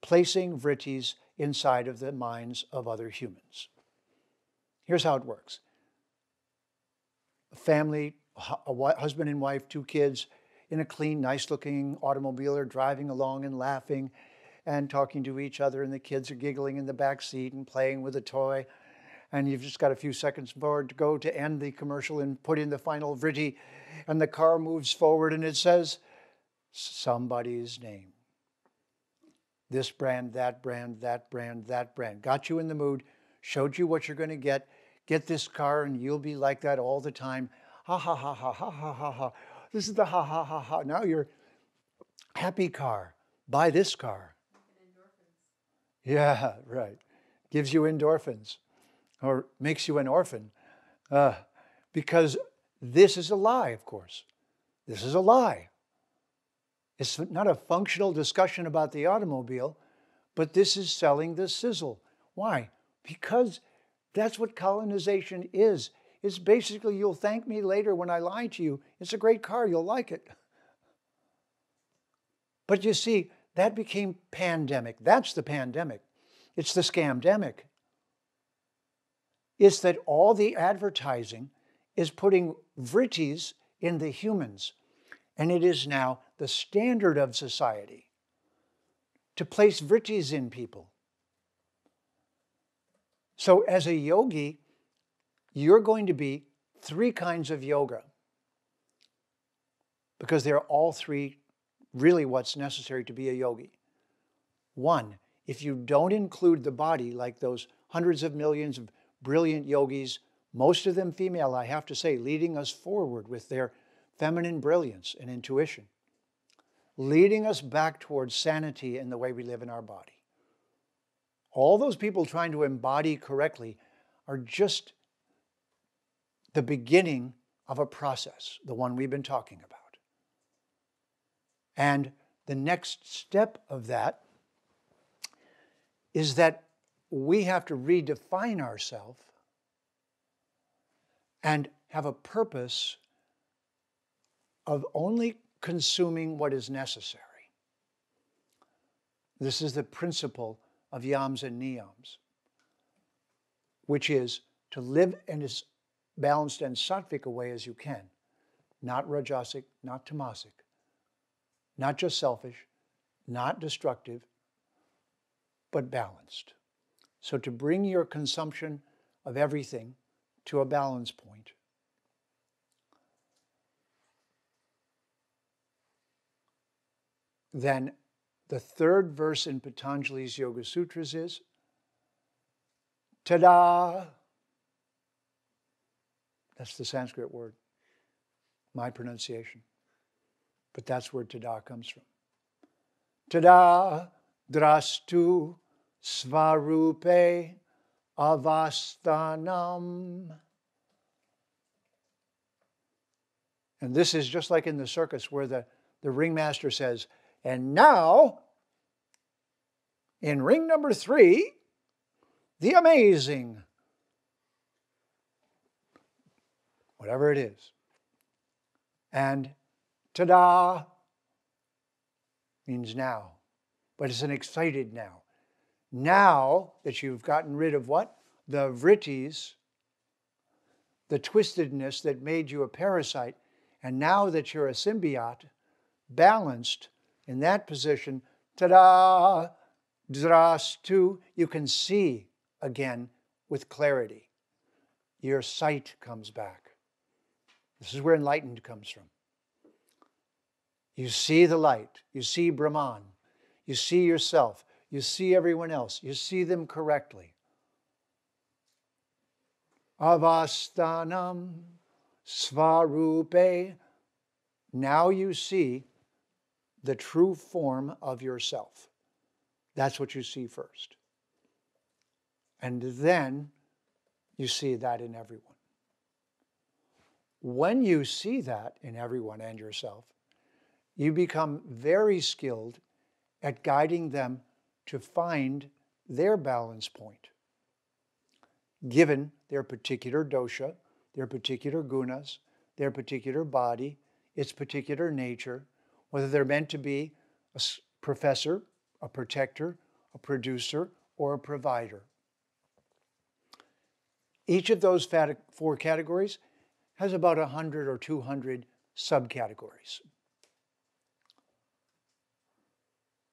A: placing vrittis inside of the minds of other humans. Here's how it works. A family, a husband and wife, 2 kids, in a clean, nice-looking automobile are driving along and laughing and talking to each other, and the kids are giggling in the back seat and playing with a toy. And you've just got a few seconds more to go to end the commercial and put in the final vritti, and the car moves forward and it says somebody's name. This brand, that brand, that brand, that brand. Got you in the mood, showed you what you're going to get. Get this car and you'll be like that all the time. Ha, ha, ha, ha, ha, ha, ha, ha. This is the ha, ha, ha, ha. Now you're happy car. Buy this car. Yeah, right. Gives you endorphins or makes you an orphan. Because this is a lie, of course. This is a lie. It's not a functional discussion about the automobile, but this is selling the sizzle. Why? Because that's what colonization is. It's basically, you'll thank me later when I lie to you. It's a great car, you'll like it. But you see, that became pandemic. That's the pandemic. It's the scamdemic. It's that all the advertising is putting vrittis in the humans. And it is now the standard of society to place vrittis in people. So as a yogi, you're going to be 3 kinds of yoga, because they're all 3 really what's necessary to be a yogi. 1, if you don't include the body, like those hundreds of millions of brilliant yogis, most of them female, I have to say, leading us forward with their feminine brilliance and intuition, leading us back towards sanity in the way we live in our body. All those people trying to embody correctly are just the beginning of a process, the one we've been talking about. And the next step of that is that we have to redefine ourselves and have a purpose of only consuming what is necessary. This is the principle of yams and niyams, which is to live in as balanced and sattvic a way as you can, not rajasic, not tamasic, not just selfish, not destructive, but balanced. So to bring your consumption of everything to a balance point. Then The third verse in Patanjali's Yoga Sutras is Tada. That's the Sanskrit word, my pronunciation. But that's where Tada comes from. Tada drastu svarupe avastanam. And this is just like in the circus where the ringmaster says, and now, in ring number 3, the amazing, whatever it is. And ta-da means now, but it's an excited now. Now that you've gotten rid of what? The vrittis, the twistedness that made you a parasite, and now that you're a symbiote, balanced in that position, ta-da, drastu, you can see again with clarity. Your sight comes back. This is where enlightened comes from. You see the light. You see Brahman. You see yourself. You see everyone else. You see them correctly. Avastanam svarupe. Now you see the true form of yourself. That's what you see first. And then you see that in everyone. When you see that in everyone and yourself, you become very skilled at guiding them to find their balance point, given their particular dosha, their particular gunas, their particular body, its particular nature, whether they're meant to be a professor, a protector, a producer, or a provider. Each of those 4 categories has about 100 or 200 subcategories.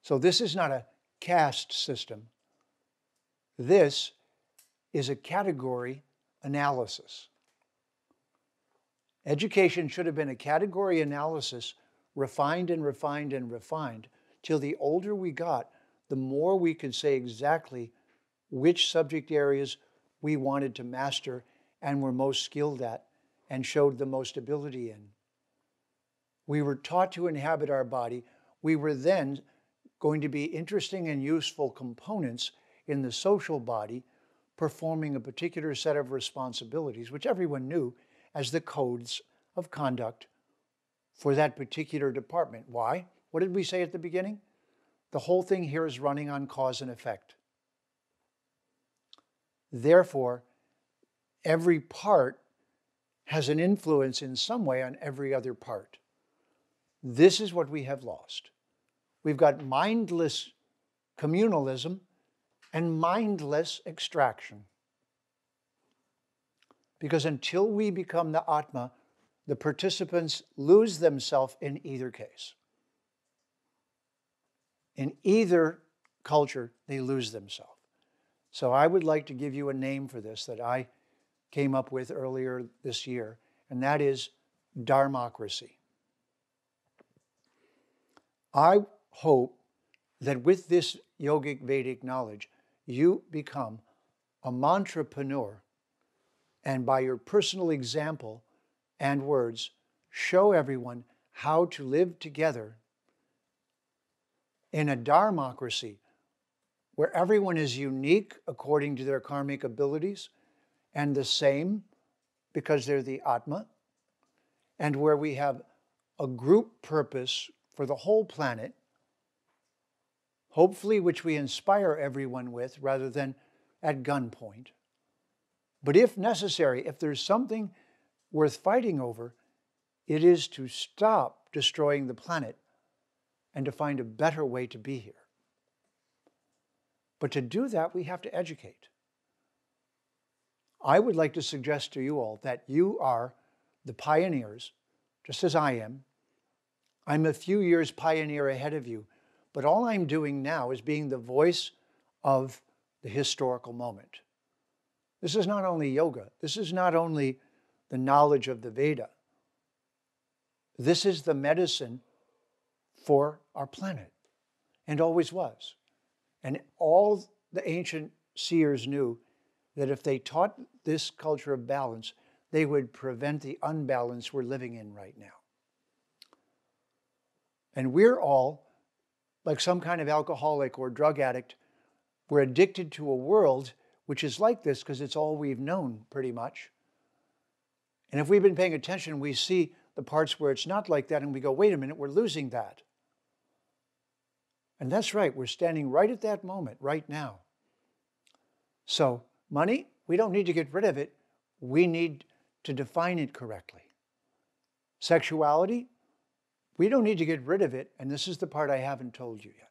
A: So this is not a caste system. This is a category analysis. Education should have been a category analysis, refined and refined and refined, till the older we got, the more we could say exactly which subject areas we wanted to master and were most skilled at and showed the most ability in. We were taught to inhabit our body. We were then going to be interesting and useful components in the social body, performing a particular set of responsibilities, which everyone knew as the codes of conduct for that particular department. Why? What did we say at the beginning? The whole thing here is running on cause and effect. Therefore, every part has an influence in some way on every other part. This is what we have lost. We've got mindless communalism and mindless extraction. Because until we become the Atma, the participants lose themselves in either case. In either culture, they lose themselves. So I would like to give you a name for this that I came up with earlier this year, and that is Dharmocracy. I hope that with this yogic Vedic knowledge, you become a mantrapreneur, and by your personal example and words, show everyone how to live together in a dharmocracy where everyone is unique according to their karmic abilities and the same because they're the Atma, and where we have a group purpose for the whole planet, hopefully which we inspire everyone with rather than at gunpoint. But if necessary, if there's something worth fighting over, it is to stop destroying the planet and to find a better way to be here. But to do that, we have to educate. I would like to suggest to you all that you are the pioneers, just as I am. I'm a few years pioneer ahead of you, but all I'm doing now is being the voice of the historical moment. This is not only yoga. This is not only the knowledge of the Veda. This is the medicine for our planet. and always was. And all the ancient seers knew that if they taught this culture of balance, they would prevent the unbalance we're living in right now. And we're all, like some kind of alcoholic or drug addict, we're addicted to a world which is like this because it's all we've known pretty much. And if we've been paying attention, we see the parts where it's not like that and we go, wait a minute, we're losing that. And that's right, we're standing right at that moment, right now. So money, we don't need to get rid of it. We need to define it correctly. Sexuality, we don't need to get rid of it. And this is the part I haven't told you yet.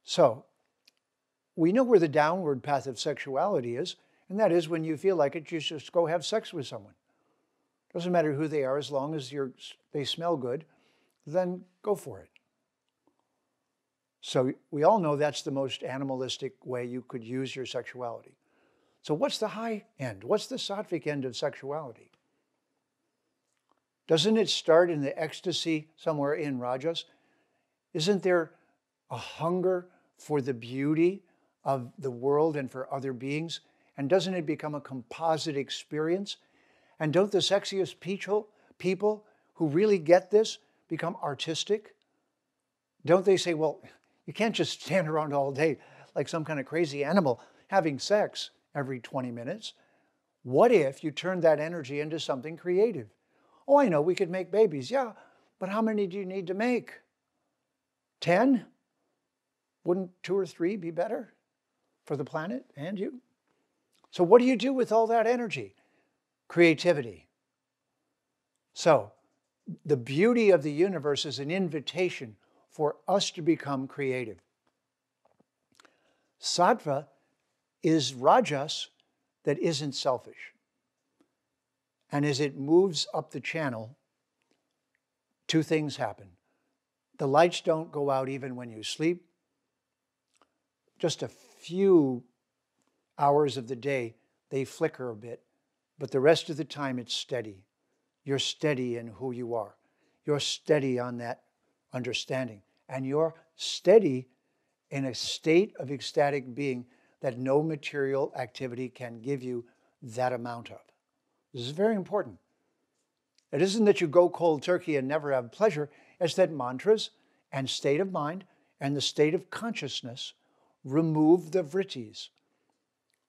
A: So we know where the downward path of sexuality is, and that is when you feel like it, you just go have sex with someone. Doesn't matter who they are, as long as they smell good, then go for it. So we all know that's the most animalistic way you could use your sexuality. So what's the high end? What's the sattvic end of sexuality? Doesn't it start in the ecstasy somewhere in Rajas? Isn't there a hunger for the beauty of the world and for other beings? And doesn't it become a composite experience? And don't the sexiest people who really get this become artistic? Don't they say, well, you can't just stand around all day like some kind of crazy animal having sex every 20 minutes. What if you turned that energy into something creative? Oh, I know, we could make babies. Yeah, but how many do you need to make? 10? Wouldn't 2 or 3 be better for the planet and you? So what do you do with all that energy? Creativity. So the beauty of the universe is an invitation for us to become creative. Sattva is rajas that isn't selfish. And as it moves up the channel, 2 things happen. The lights don't go out even when you sleep. Just a few hours of the day, they flicker a bit, but the rest of the time it's steady. You're steady in who you are. You're steady on that understanding. And you're steady in a state of ecstatic being that no material activity can give you that amount of. This is very important. It isn't that you go cold turkey and never have pleasure. It's that mantras and state of mind and the state of consciousness remove the vrittis.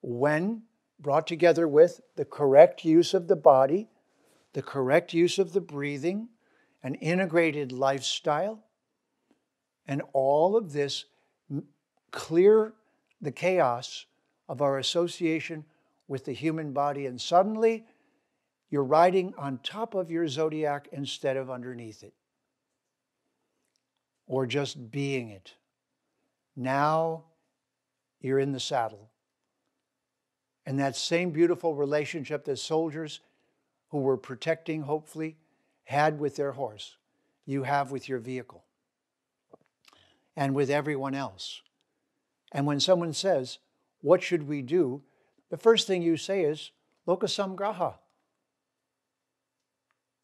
A: When brought together with the correct use of the body, the correct use of the breathing, an integrated lifestyle, and all of this clear the chaos of our association with the human body, and suddenly you're riding on top of your zodiac instead of underneath it, or just being it. Now you're in the saddle. And that same beautiful relationship that soldiers who were protecting, hopefully, had with their horse, you have with your vehicle and with everyone else. And when someone says, what should we do? The first thing you say is, lokasamgraha.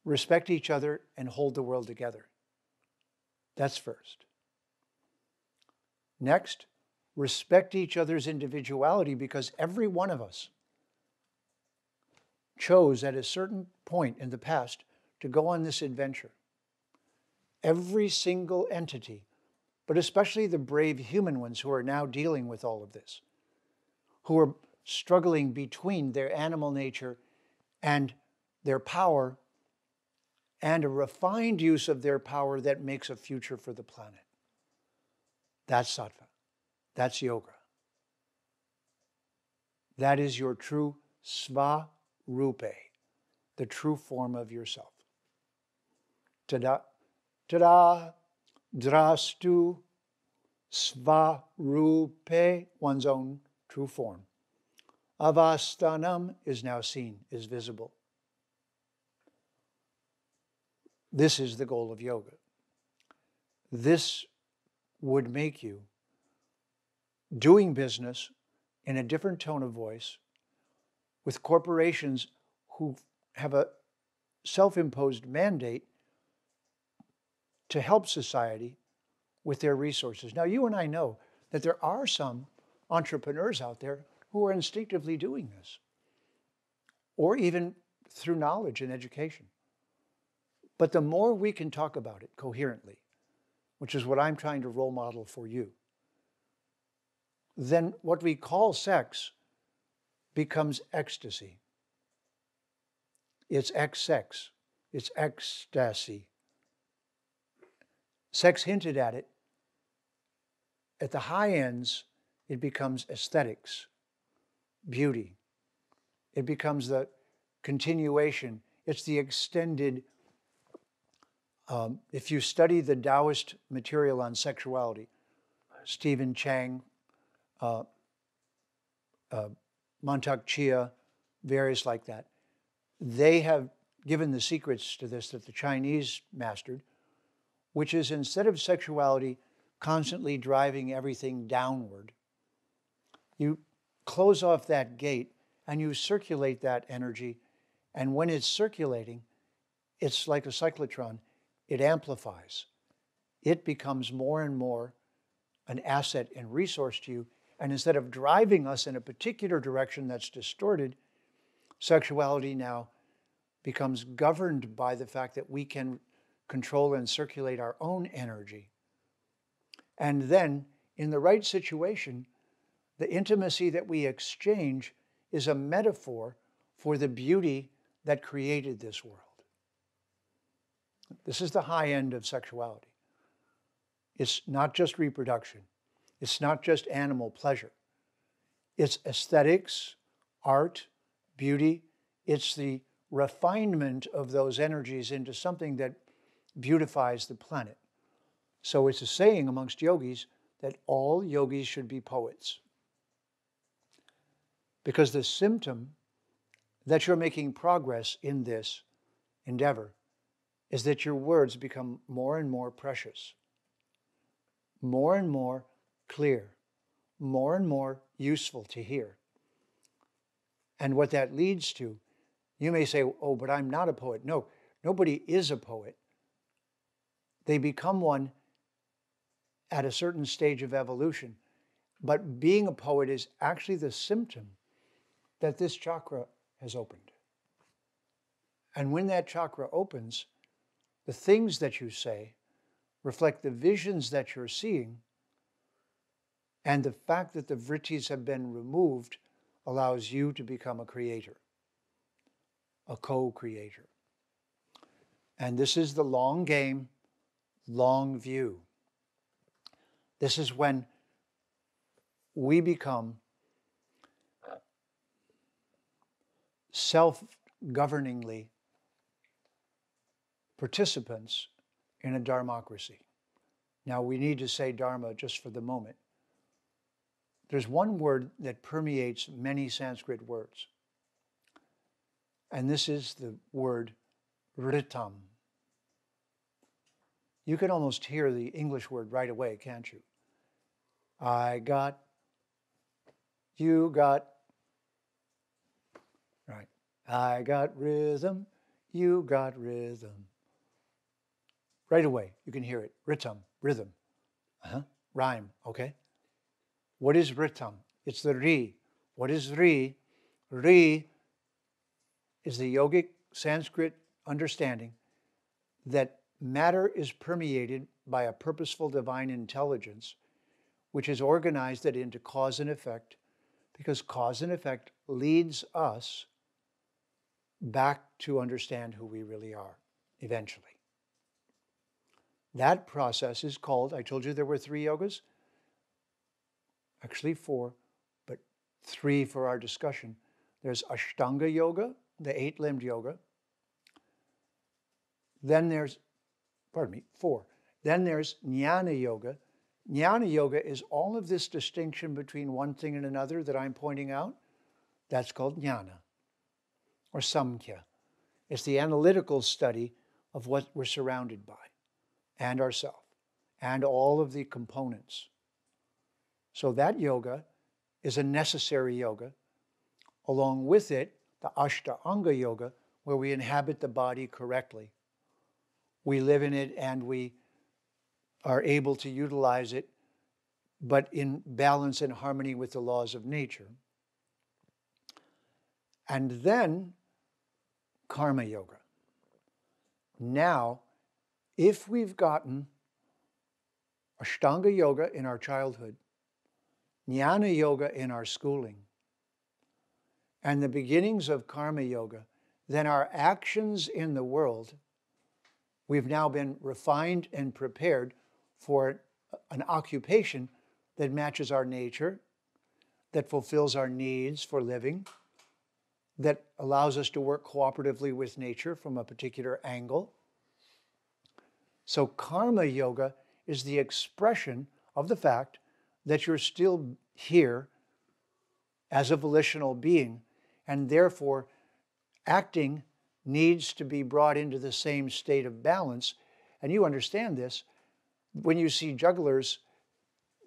A: Respect each other and hold the world together. That's first. Next, respect each other's individuality, because every one of us chose at a certain point in the past to go on this adventure. Every single entity, but especially the brave human ones who are now dealing with all of this, who are struggling between their animal nature and their power, and a refined use of their power that makes a future for the planet. That's sattva. That's yoga. That is your true svarupe, the true form of yourself. Tada, tada, drastu, svarupe, one's own true form. Avastanam is now seen, is visible. This is the goal of yoga. This would make you doing business in a different tone of voice with corporations who have a self-imposed mandate to help society with their resources. Now, you and I know that there are some entrepreneurs out there who are instinctively doing this, or even through knowledge and education. But the more we can talk about it coherently, which is what I'm trying to role model for you, then what we call sex becomes ecstasy. It's ex-sex. It's ecstasy. Sex hinted at it. At the high ends, it becomes aesthetics, beauty. It becomes the continuation. It's the extended. If you study the Taoist material on sexuality, Stephen Chang, Montauk Chia, various like that, they have given the secrets to this that the Chinese mastered, which is instead of sexuality constantly driving everything downward, you close off that gate and you circulate that energy. And when it's circulating, it's like a cyclotron. It amplifies. It becomes more and more an asset and resource to you. And instead of driving us in a particular direction that's distorted, sexuality now becomes governed by the fact that we can control and circulate our own energy. And then, in the right situation, the intimacy that we exchange is a metaphor for the beauty that created this world. This is the high end of sexuality. It's not just reproduction. It's not just animal pleasure. It's aesthetics, art, beauty. It's the refinement of those energies into something that beautifies the planet. So it's a saying amongst yogis that all yogis should be poets. Because the symptom that you're making progress in this endeavor is that your words become more and more precious, more and more clear, more and more useful to hear. And what that leads to, you may say, oh, but I'm not a poet. No, nobody is a poet. They become one at a certain stage of evolution. But being a poet is actually the symptom that this chakra has opened. And when that chakra opens, the things that you say reflect the visions that you're seeing, and the fact that the vrittis have been removed allows you to become a creator, a co-creator. And this is the long game, long view. This is when we become self-governingly participants in a dharmocracy. Now, we need to say dharma just for the moment. There's one word that permeates many Sanskrit words, and this is the word ritam. You can almost hear the English word right away, can't you? I got, you got, right. I got rhythm, you got rhythm. Right away, you can hear it. Ritam, rhythm. Rhyme, okay? What is ritam? It's the ri. What is ri? Ri is the yogic Sanskrit understanding that matter is permeated by a purposeful divine intelligence, which has organized it into cause and effect, because cause and effect leads us back to understand who we really are, eventually. That process is called, I told you there were 3 yogas, actually 4, but 3 for our discussion. There's Ashtanga Yoga, the 8-limbed yoga. Then there's, 4. Then there's Jnana Yoga. Jnana Yoga is all of this distinction between one thing and another that I'm pointing out. That's called Jnana, or Samkhya. It's the analytical study of what we're surrounded by, and ourselves, and all of the components. So that yoga is a necessary yoga. Along with it, the Ashtanga Yoga, where we inhabit the body correctly. We live in it and we are able to utilize it, but in balance and harmony with the laws of nature. And then karma yoga. Now, if we've gotten Ashtanga yoga in our childhood, Jnana yoga in our schooling, and the beginnings of karma yoga, then our actions in the world, we've now been refined and prepared for an occupation that matches our nature, that fulfills our needs for living, that allows us to work cooperatively with nature from a particular angle. So karma yoga is the expression of the fact that you're still here as a volitional being, and therefore acting needs to be brought into the same state of balance. And you understand this when you see jugglers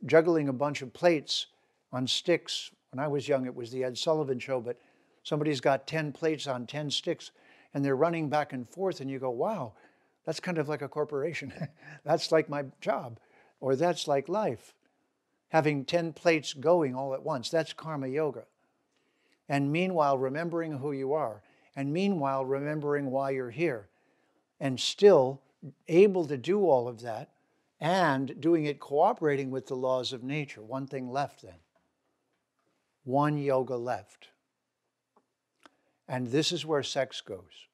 A: juggling a bunch of plates on sticks. When I was young, it was the Ed Sullivan Show, but somebody's got 10 plates on 10 sticks, and they're running back and forth, and you go, wow, that's kind of like a corporation. That's like my job, or that's like life. Having 10 plates going all at once, that's karma yoga. And meanwhile, remembering who you are, and meanwhile, remembering why you're here, and still able to do all of that, and doing it cooperating with the laws of nature. One thing left then. One yoga left. And this is where sex goes.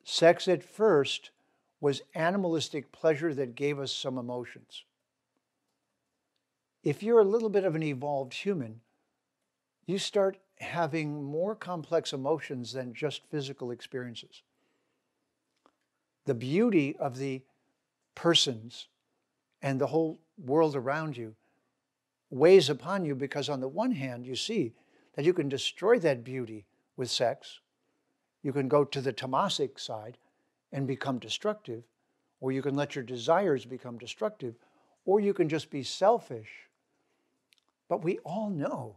A: Sex at first was animalistic pleasure that gave us some emotions. If you're a little bit of an evolved human, you start having more complex emotions than just physical experiences. The beauty of the persons and the whole world around you weighs upon you, because on the one hand, you see that you can destroy that beauty with sex. You can go to the tamasic side and become destructive, or you can let your desires become destructive, or you can just be selfish. But we all know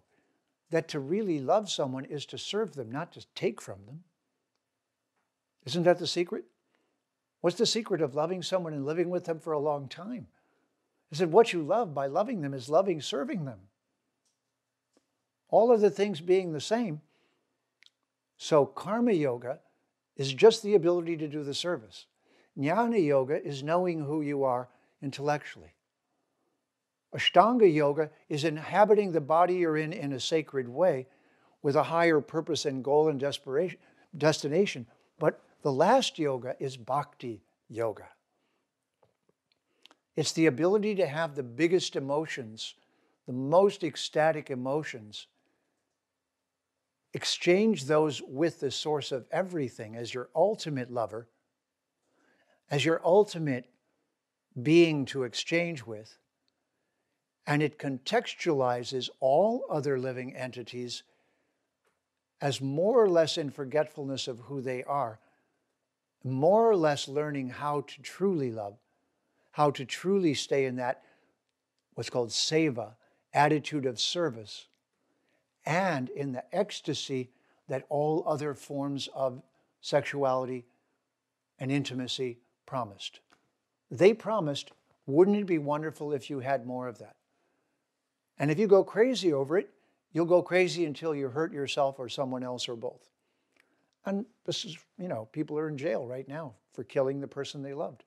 A: that to really love someone is to serve them, not to take from them. Isn't that the secret? What's the secret of loving someone and living with them for a long time? I said, what you love by loving them is loving serving them. All of the things being the same. So karma yoga is just the ability to do the service. Jnana yoga is knowing who you are intellectually. Ashtanga yoga is inhabiting the body you're in a sacred way with a higher purpose and goal and destination. But the last yoga is bhakti yoga. It's the ability to have the biggest emotions, the most ecstatic emotions, exchange those with the source of everything as your ultimate lover, as your ultimate being to exchange with, and it contextualizes all other living entities as more or less in forgetfulness of who they are, more or less learning how to truly love, how to truly stay in that what's called seva, attitude of service, and in the ecstasy that all other forms of sexuality and intimacy promised. They promised, wouldn't it be wonderful if you had more of that? And if you go crazy over it, you'll go crazy until you hurt yourself or someone else or both. And this is, people are in jail right now for killing the person they loved.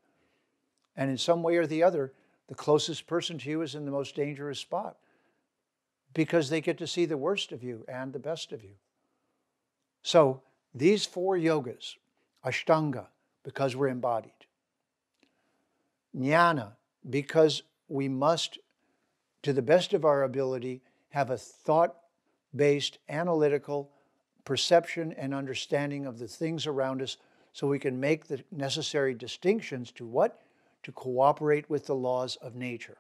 A: And in some way or the other, the closest person to you is in the most dangerous spot because they get to see the worst of you and the best of you. So these 4 yogas, Ashtanga, because we're embodied. Jnana, because we must, to the best of our ability, have a thought-based, analytical perception and understanding of the things around us so we can make the necessary distinctions to what? To cooperate with the laws of nature.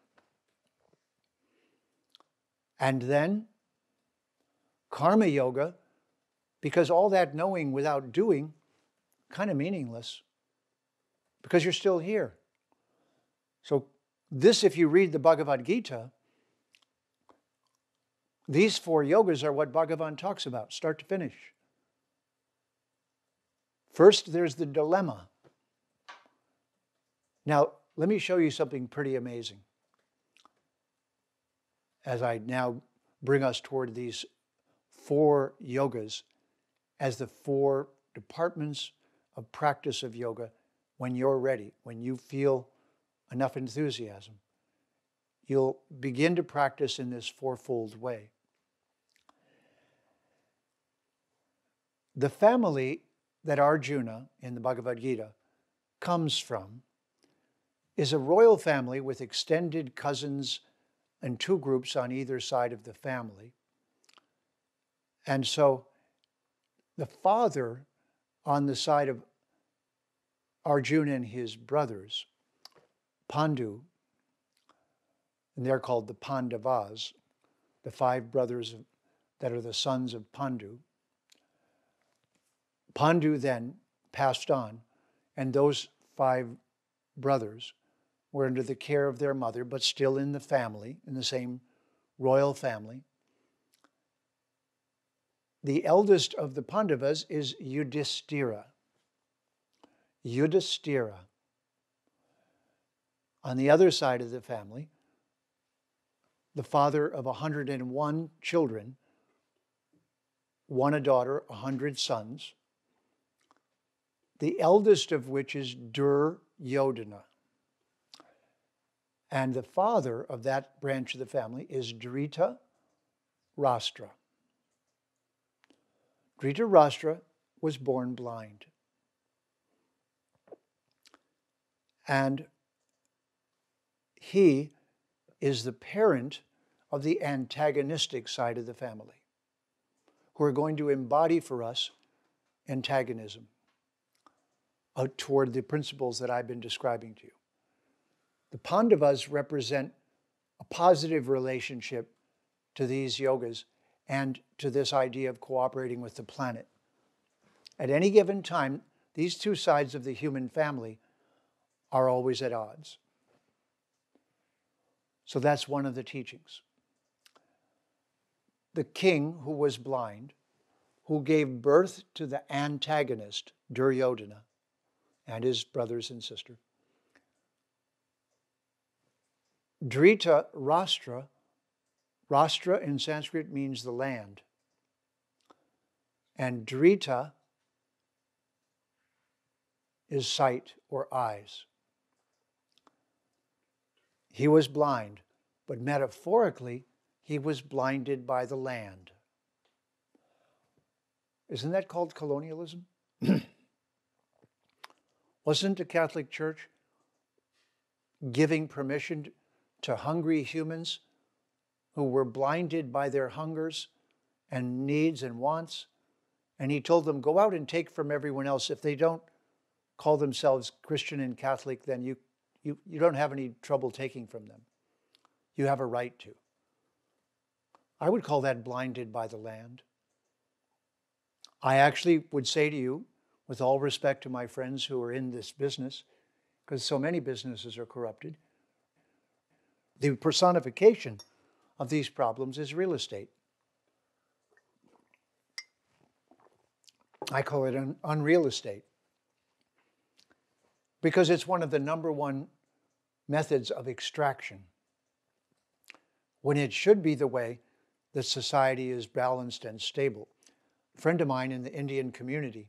A: And then karma yoga, because all that knowing without doing, kind of meaningless, because you're still here. So this, if you read the Bhagavad Gita, these 4 yogas are what Bhagavan talks about, start to finish. First, there's the dilemma. Now, let me show you something pretty amazing as I now bring us toward these 4 yogas as the 4 departments of practice of yoga. When you're ready, when you feel enough enthusiasm, you'll begin to practice in this 4-fold way. The family that Arjuna in the Bhagavad Gita comes from is a royal family with extended cousins and 2 groups on either side of the family. And so the father on the side of Arjuna and his brothers, Pandu, and they're called the Pandavas, the 5 brothers that are the sons of Pandu. Pandu then passed on, and those 5 brothers were under the care of their mother, but still in the family, in the same royal family. The eldest of the Pandavas is Yudhishthira. Yudhishthira. On the other side of the family, the father of 101 children, 1 a daughter, 100 sons, the eldest of which is Duryodhana. And the father of that branch of the family is Dhritarashtra. Dhritarashtra was born blind. And he is the parent of the antagonistic side of the family, who are going to embody for us antagonism toward the principles that I've been describing to you. The Pandavas represent a positive relationship to these yogas and to this idea of cooperating with the planet. At any given time, these 2 sides of the human family are always at odds. So that's one of the teachings. The king who was blind, who gave birth to the antagonist, Duryodhana, and his brothers and sister. Dhritarashtra, Rashtra in Sanskrit means the land. And Dhrita is sight or eyes. He was blind, but metaphorically, he was blinded by the land. Isn't that called colonialism? Wasn't the Catholic Church giving permission to hungry humans who were blinded by their hungers and needs and wants? And he told them, go out and take from everyone else. If they don't call themselves Christian and Catholic, then you don't have any trouble taking from them. You have a right to. I would call that blinded by the land. I actually would say to you, with all respect to my friends who are in this business, because so many businesses are corrupted, the personification of these problems is real estate. I call it unreal estate because it's one of the number 1 methods of extraction, when it should be the way that society is balanced and stable. A friend of mine in the Indian community,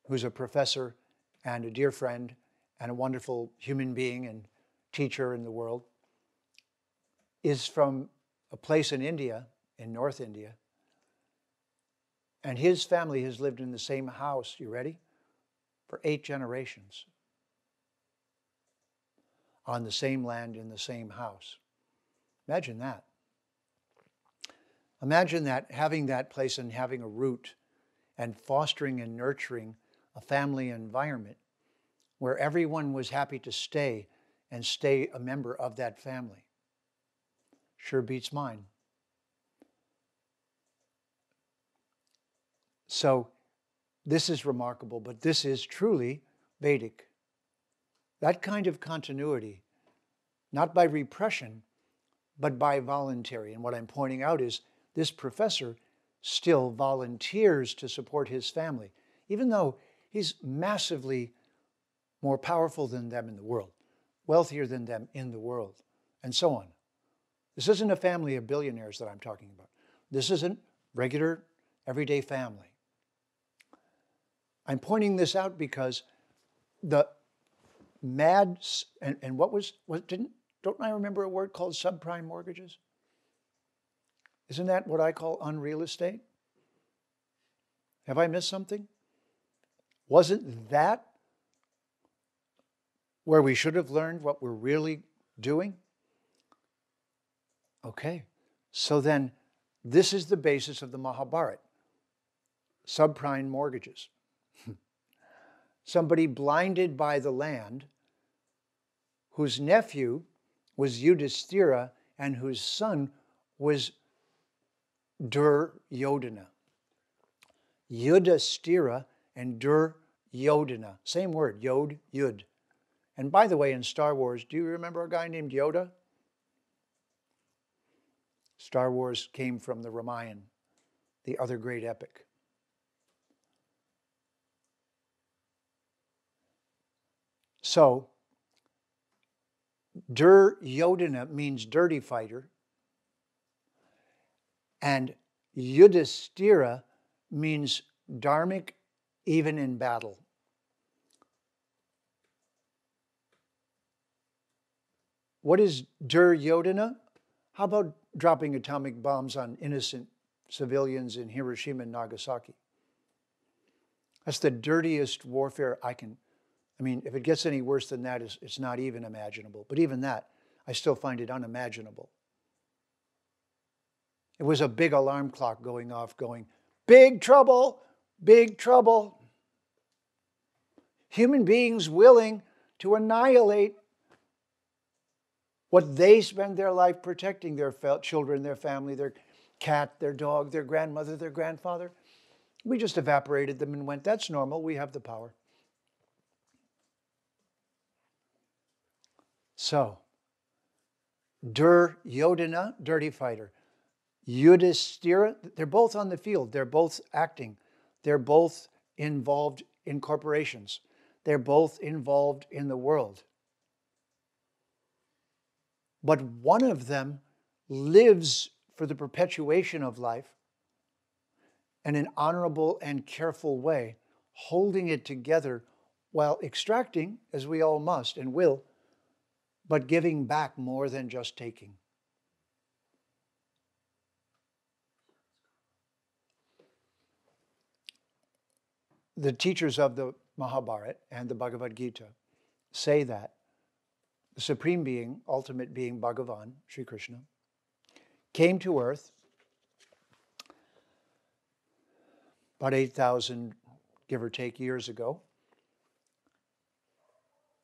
A: who's a professor and a dear friend and a wonderful human being and teacher in the world, is from a place in India, in North India, and his family has lived in the same house, you ready? For 8 generations. On the same land, in the same house. Imagine that. Imagine that, having that place and having a root and fostering and nurturing a family environment where everyone was happy to stay and stay a member of that family. Sure beats mine. So this is remarkable, but this is truly Vedic. That kind of continuity, not by repression, but by voluntary. And what I'm pointing out is this professor still volunteers to support his family, even though he's massively more powerful than them in the world, wealthier than them in the world, and so on. This isn't a family of billionaires that I'm talking about. This isn't regular, everyday family. I'm pointing this out because the mad, and don't I remember a word called subprime mortgages? Isn't that what I call unreal estate? Have I missed something? Wasn't that where we should have learned what we're really doing? Okay, so then this is the basis of the Mahabharata, subprime mortgages. Somebody blinded by the land, whose nephew was Yudhishthira and whose son was Duryodhana. Yudhishthira and Duryodhana, same word, Yod, Yud. And by the way, in Star Wars, do you remember a guy named Yoda? Star Wars came from the Ramayana, the other great epic. So, Duryodhana means dirty fighter, and Yudhishthira means dharmic even in battle. What is Duryodhana? How about dropping atomic bombs on innocent civilians in Hiroshima and Nagasaki? That's the dirtiest warfare if it gets any worse than that, it's not even imaginable. But even that, I still find it unimaginable. It was a big alarm clock going off, going, big trouble, big trouble. Human beings willing to annihilate what they spend their life protecting, their children, their family, their cat, their dog, their grandmother, their grandfather. We just evaporated them and went, that's normal, we have the power. So, Duryodhana, dirty fighter. Yudhishthira, they're both on the field. They're both acting. They're both involved in corporations. They're both involved in the world. But one of them lives for the perpetuation of life in an honorable and careful way, holding it together while extracting, as we all must and will, but giving back more than just taking. The teachers of the Mahabharata and the Bhagavad Gita say that the Supreme Being, ultimate being, Bhagavan, Sri Krishna, came to earth about 8,000, give or take, years ago,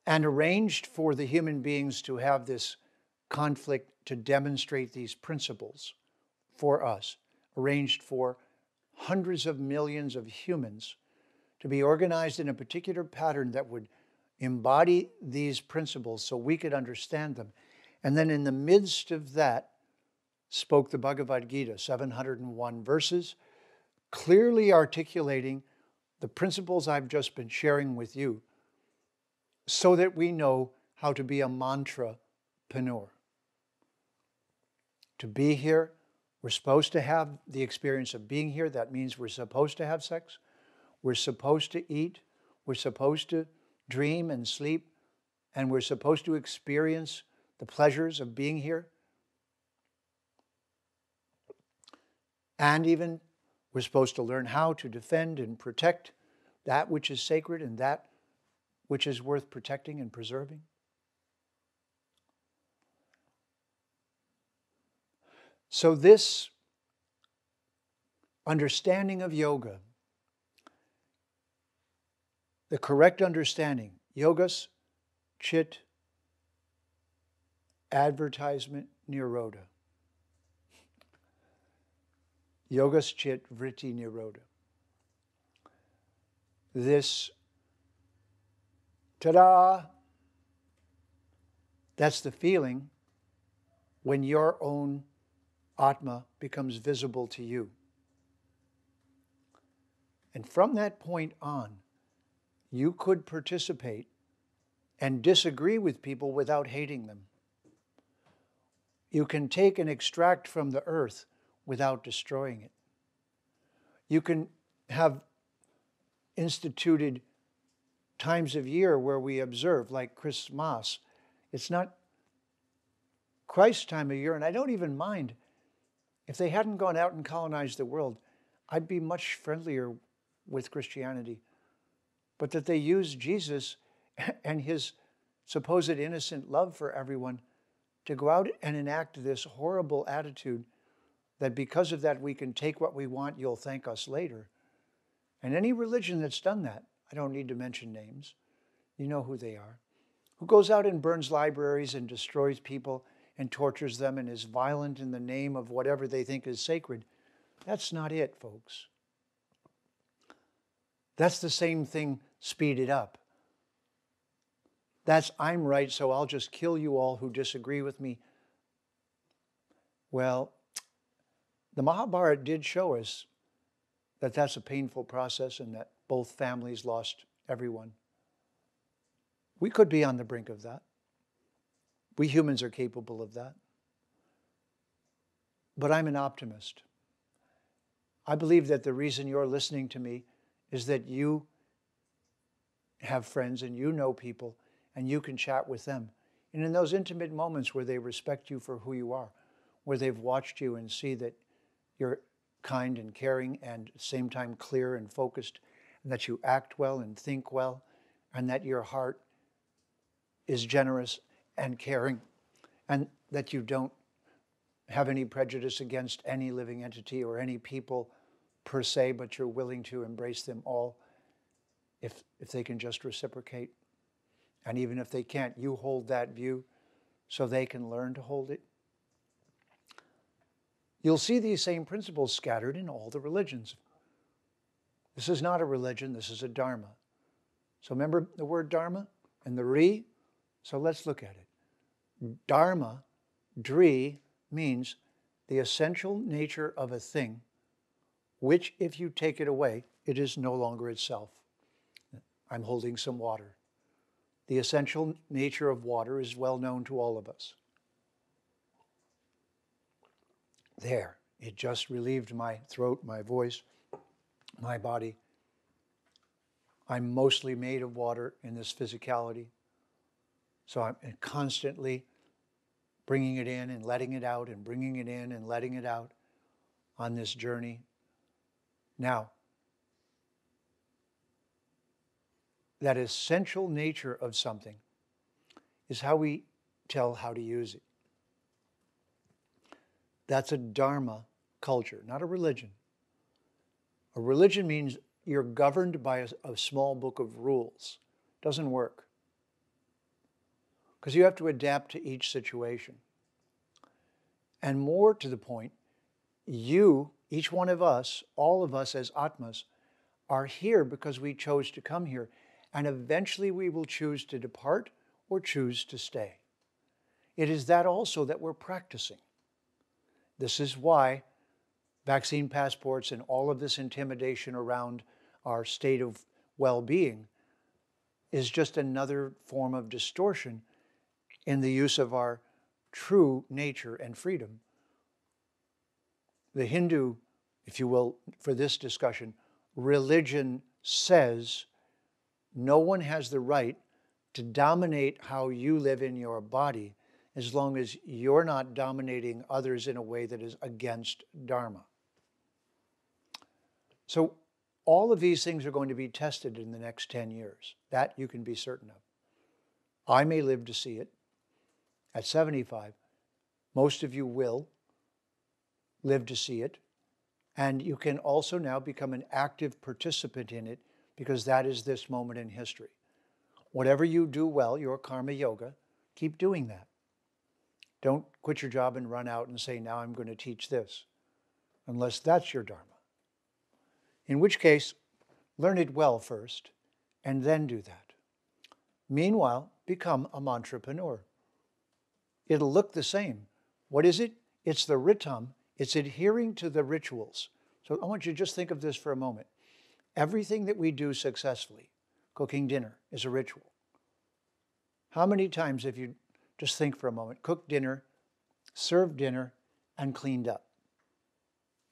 A: and arranged for the human beings to have this conflict to demonstrate these principles for us, arranged for hundreds of millions of humans to be organized in a particular pattern that would embody these principles so we could understand them. And then in the midst of that spoke the Bhagavad Gita, 701 verses, clearly articulating the principles I've just been sharing with you, so that we know how to be a mantrapreneur. To be here, we're supposed to have the experience of being here. That means we're supposed to have sex. We're supposed to eat. We're supposed to dream and sleep. And we're supposed to experience the pleasures of being here. And even we're supposed to learn how to defend and protect that which is sacred and that which is worth protecting and preserving. So this understanding of yoga, the correct understanding, yogas, chit, advertisement, nirodha. Yogas, chit, vritti, nirodha. This ta-da! That's the feeling when your own Atma becomes visible to you. And from that point on, you could participate and disagree with people without hating them. You can take and extract from the earth without destroying it. You can have instituted times of year where we observe, like Christmas. It's not Christ's time of year, and I don't even mind. If they hadn't gone out and colonized the world, I'd be much friendlier with Christianity. But that they use Jesus and his supposed innocent love for everyone to go out and enact this horrible attitude that because of that we can take what we want, you'll thank us later. And any religion that's done that, I don't need to mention names, you know who they are, who goes out and burns libraries and destroys people and tortures them and is violent in the name of whatever they think is sacred. That's not it, folks. That's the same thing speeded up. That's, I'm right, so I'll just kill you all who disagree with me. Well, the Mahabharata did show us that that's a painful process and that both families lost everyone. We could be on the brink of that. We humans are capable of that. But I'm an optimist. I believe that the reason you're listening to me is that you have friends and you know people and you can chat with them. And in those intimate moments where they respect you for who you are, where they've watched you and see that you're kind and caring and at the same time clear and focused, and that you act well and think well, and that your heart is generous and caring, and that you don't have any prejudice against any living entity or any people per se, but you're willing to embrace them all if they can just reciprocate. And even if they can't, you hold that view so they can learn to hold it. You'll see these same principles scattered in all the religions. This is not a religion, this is a dharma. So remember the word dharma and the ri? So let's look at it. Dharma, dri, means the essential nature of a thing, which if you take it away, it is no longer itself. I'm holding some water. The essential nature of water is well known to all of us. There, it just relieved my throat, my voice, my body. I'm mostly made of water in this physicality. So I'm constantly bringing it in and letting it out and bringing it in and letting it out on this journey. Now, that essential nature of something is how we tell how to use it. That's a dharma culture, not a religion. A religion means you're governed by a small book of rules. Doesn't work. Because you have to adapt to each situation. And more to the point, you, each one of us, all of us as Atmas, are here because we chose to come here. And eventually we will choose to depart or choose to stay. It is that also that we're practicing. This is why vaccine passports and all of this intimidation around our state of well-being is just another form of distortion in the use of our true nature and freedom. The Hindu, if you will, for this discussion, religion says no one has the right to dominate how you live in your body as long as you're not dominating others in a way that is against Dharma. So all of these things are going to be tested in the next 10 years. That you can be certain of. I may live to see it at 75. Most of you will live to see it. And you can also now become an active participant in it because that is this moment in history. Whatever you do well, your karma yoga, keep doing that. Don't quit your job and run out and say, now I'm going to teach this, unless that's your dharma. In which case, learn it well first, and then do that. Meanwhile, become a mantrapreneur. It'll look the same. What is it? It's the ritam. It's adhering to the rituals. So I want you to just think of this for a moment. Everything that we do successfully, cooking dinner, is a ritual. How many times have you, just think for a moment, cooked dinner, served dinner, and cleaned up?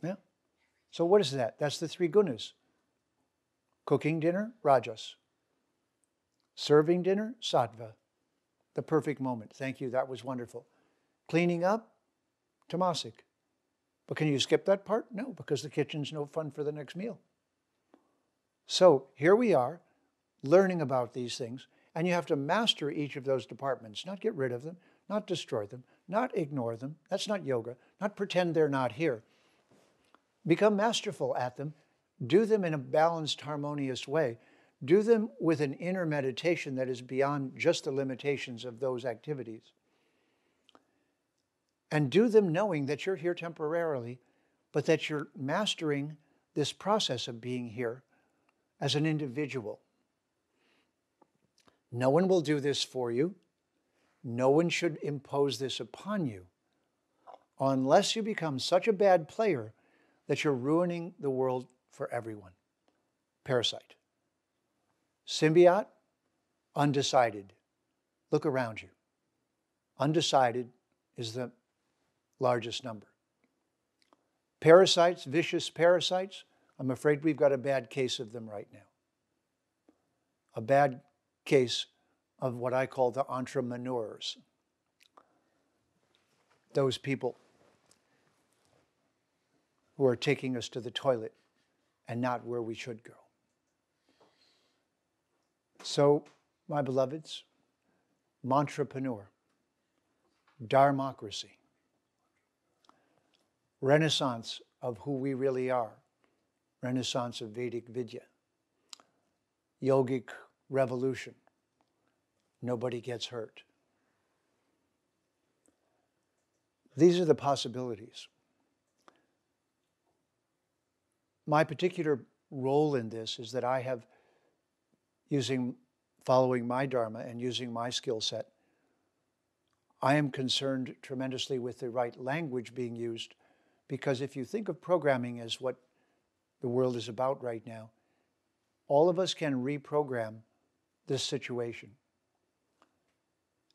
A: Yeah. So what is that? That's the three gunas. Cooking dinner, rajas. Serving dinner, sattva. The perfect moment. Thank you, that was wonderful. Cleaning up, tamasic. But can you skip that part? No, because the kitchen's no fun for the next meal. So here we are, learning about these things, and you have to master each of those departments, not get rid of them, not destroy them, not ignore them. That's not yoga. Not pretend they're not here. Become masterful at them. Do them in a balanced, harmonious way. Do them with an inner meditation that is beyond just the limitations of those activities. And do them knowing that you're here temporarily, but that you're mastering this process of being here as an individual. No one will do this for you. No one should impose this upon you unless you become such a bad player that you're ruining the world for everyone. Parasite. Symbiote, undecided. Look around you. Undecided is the largest number. Parasites, vicious parasites, I'm afraid we've got a bad case of them right now. A bad case of what I call the entrepreneurs. Those people who are taking us to the toilet and not where we should go. So, my beloveds, mantrapreneur, dharmocracy, renaissance of who we really are, renaissance of Vedic Vidya, yogic revolution, nobody gets hurt. These are the possibilities. My particular role in this is that I have, following my dharma and using my skill set, I am concerned tremendously with the right language being used, because if you think of programming as what the world is about right now, all of us can reprogram this situation.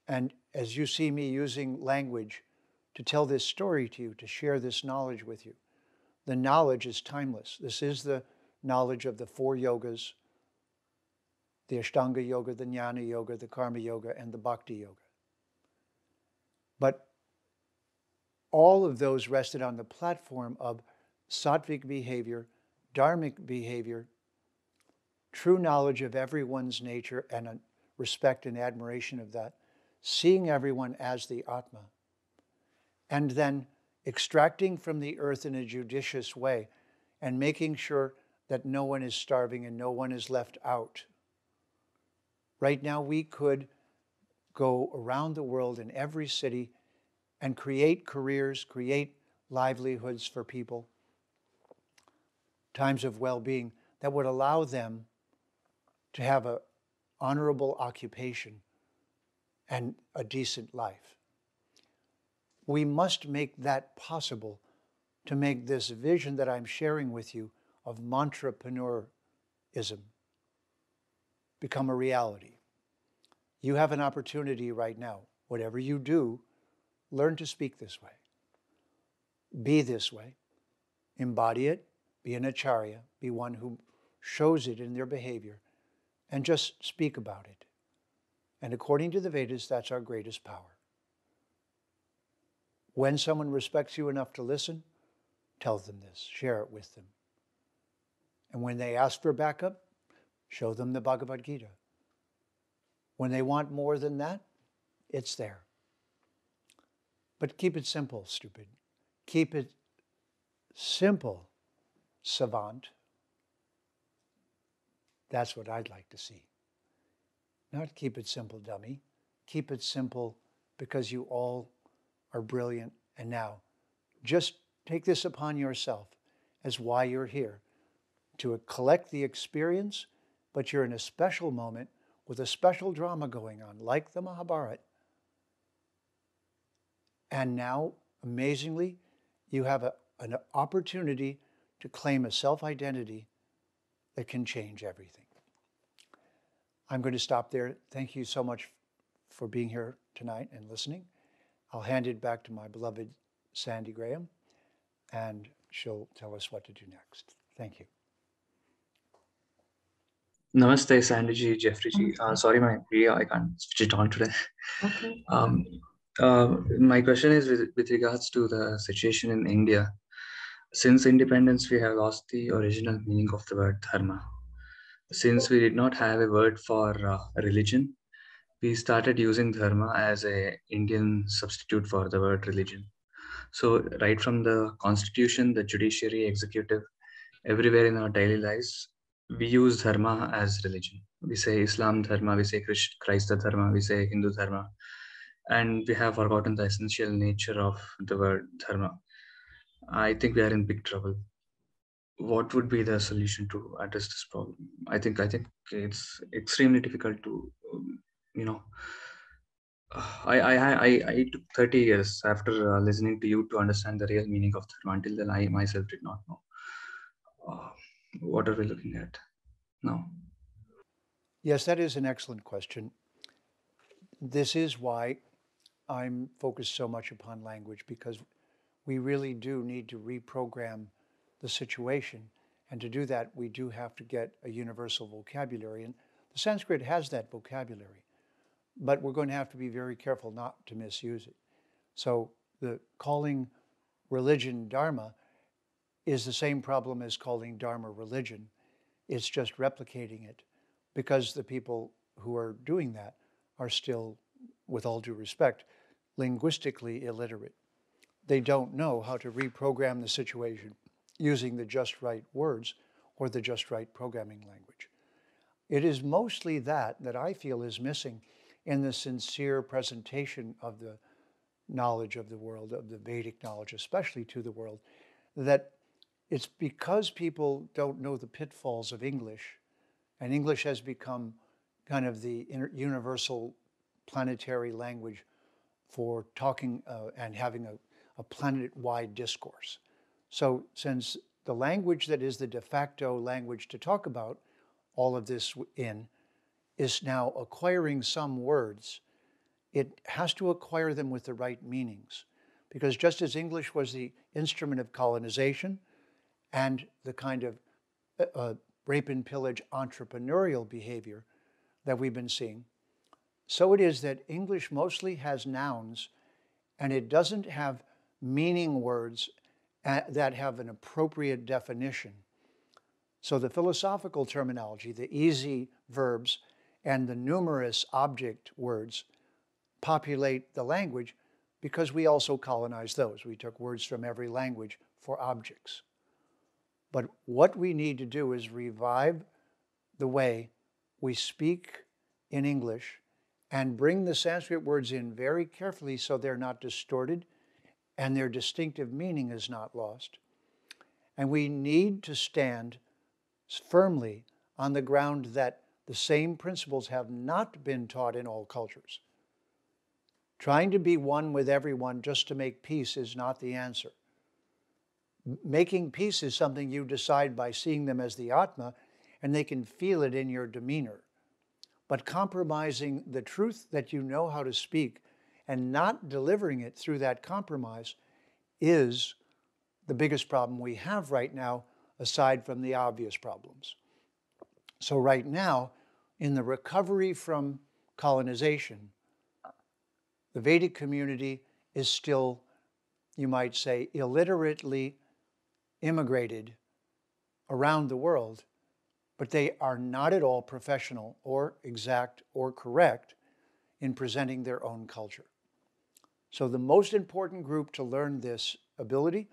A: And as you see me using language to tell this story to you, to share this knowledge with you, the knowledge is timeless. This is the knowledge of the four yogas, the Ashtanga Yoga, the Jnana Yoga, the Karma Yoga, and the Bhakti Yoga. But all of those rested on the platform of sattvic behavior, dharmic behavior, true knowledge of everyone's nature and a respect and admiration of that, seeing everyone as the Atma, and then extracting from the earth in a judicious way and making sure that no one is starving and no one is left out. Right now, we could go around the world in every city and create careers, create livelihoods for people, times of well-being that would allow them to have an honorable occupation and a decent life. We must make that possible to make this vision that I'm sharing with you of mantrapreneurism become a reality. You have an opportunity right now. Whatever you do, learn to speak this way. Be this way. Embody it. Be an acharya. Be one who shows it in their behavior. And just speak about it. And according to the Vedas, that's our greatest power. When someone respects you enough to listen, tell them this. Share it with them. And when they ask for backup, show them the Bhagavad Gita. When they want more than that, it's there. But keep it simple, stupid. Keep it simple, savant. That's what I'd like to see. Not keep it simple, dummy. Keep it simple because you all are brilliant. And now, just take this upon yourself as why you're here, to collect the experience, but you're in a special moment with a special drama going on, like the Mahabharata. And now, amazingly, you have an opportunity to claim a self-identity that can change everything. I'm going to stop there. Thank you so much for being here tonight and listening. I'll hand it back to my beloved Sandy Graham, and she'll tell us what to do next. Thank you.
B: Namaste, Sandy ji, Jeffrey ji. Sorry, my video, I can't switch it on today.
C: Okay.
B: My question is with regards to the situation in India. Since independence, we have lost the original meaning of the word dharma. Since we did not have a word for religion, we started using dharma as a Indian substitute for the word religion. So right from the constitution, the judiciary, executive, everywhere in our daily lives, we use dharma as religion. We say Islam dharma, we say Christ dharma, we say Hindu dharma, and we have forgotten the essential nature of the word dharma. I think we are in big trouble. What would be the solution to address this problem? I think it's extremely difficult to, you know. I took 30 years after listening to you to understand the real meaning of dharma. Until then, I myself did not know. Uh, what are we looking at now?
A: Yes, that is an excellent question. This is why I'm focused so much upon language, because we really do need to reprogram the situation. And to do that, we do have to get a universal vocabulary. And the Sanskrit has that vocabulary, but we're going to have to be very careful not to misuse it. So the calling religion dharma is the same problem as calling dharma religion. It's just replicating it, because the people who are doing that are still, with all due respect, linguistically illiterate. They don't know how to reprogram the situation using the just right words or the just right programming language. It is mostly that I feel is missing in the sincere presentation of the knowledge of the world, of the Vedic knowledge, especially to the world, that it's because people don't know the pitfalls of English, and English has become kind of the universal planetary language for talking and having a planet-wide discourse. So since the language that is the de facto language to talk about all of this in is now acquiring some words, it has to acquire them with the right meanings. Because just as English was the instrument of colonization and the kind of rape and pillage entrepreneurial behavior that we've been seeing, so it is that English mostly has nouns, and it doesn't have meaning words that have an appropriate definition. So the philosophical terminology, the easy verbs, and the numerous object words populate the language because we also colonized those. We took words from every language for objects. But what we need to do is revive the way we speak in English and bring the Sanskrit words in very carefully so they're not distorted and their distinctive meaning is not lost. And we need to stand firmly on the ground that the same principles have not been taught in all cultures. Trying to be one with everyone just to make peace is not the answer. Making peace is something you decide by seeing them as the Atma, and they can feel it in your demeanor. But compromising the truth that you know how to speak and not delivering it through that compromise is the biggest problem we have right now, aside from the obvious problems. So right now, in the recovery from colonization, the Vedic community is still, you might say, illiterately immigrated around the world, but they are not at all professional or exact or correct in presenting their own culture. So the most important group to learn this ability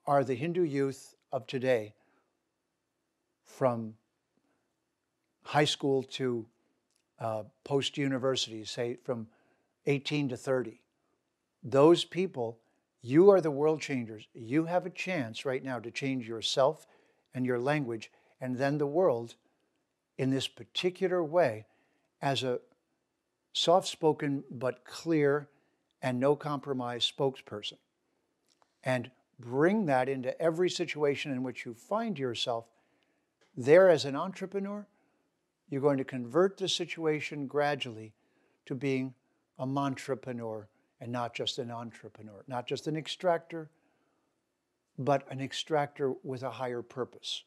A: are the Hindu youth of today, from high school to post-university, say from 18 to 30. Those people, you are the world changers. You have a chance right now to change yourself and your language, and then the world in this particular way as a soft-spoken but clear and no compromise spokesperson. And bring that into every situation in which you find yourself. There as an entrepreneur, you're going to convert the situation gradually to being a mantrapreneur and not just an entrepreneur, not just an extractor, but an extractor with a higher purpose.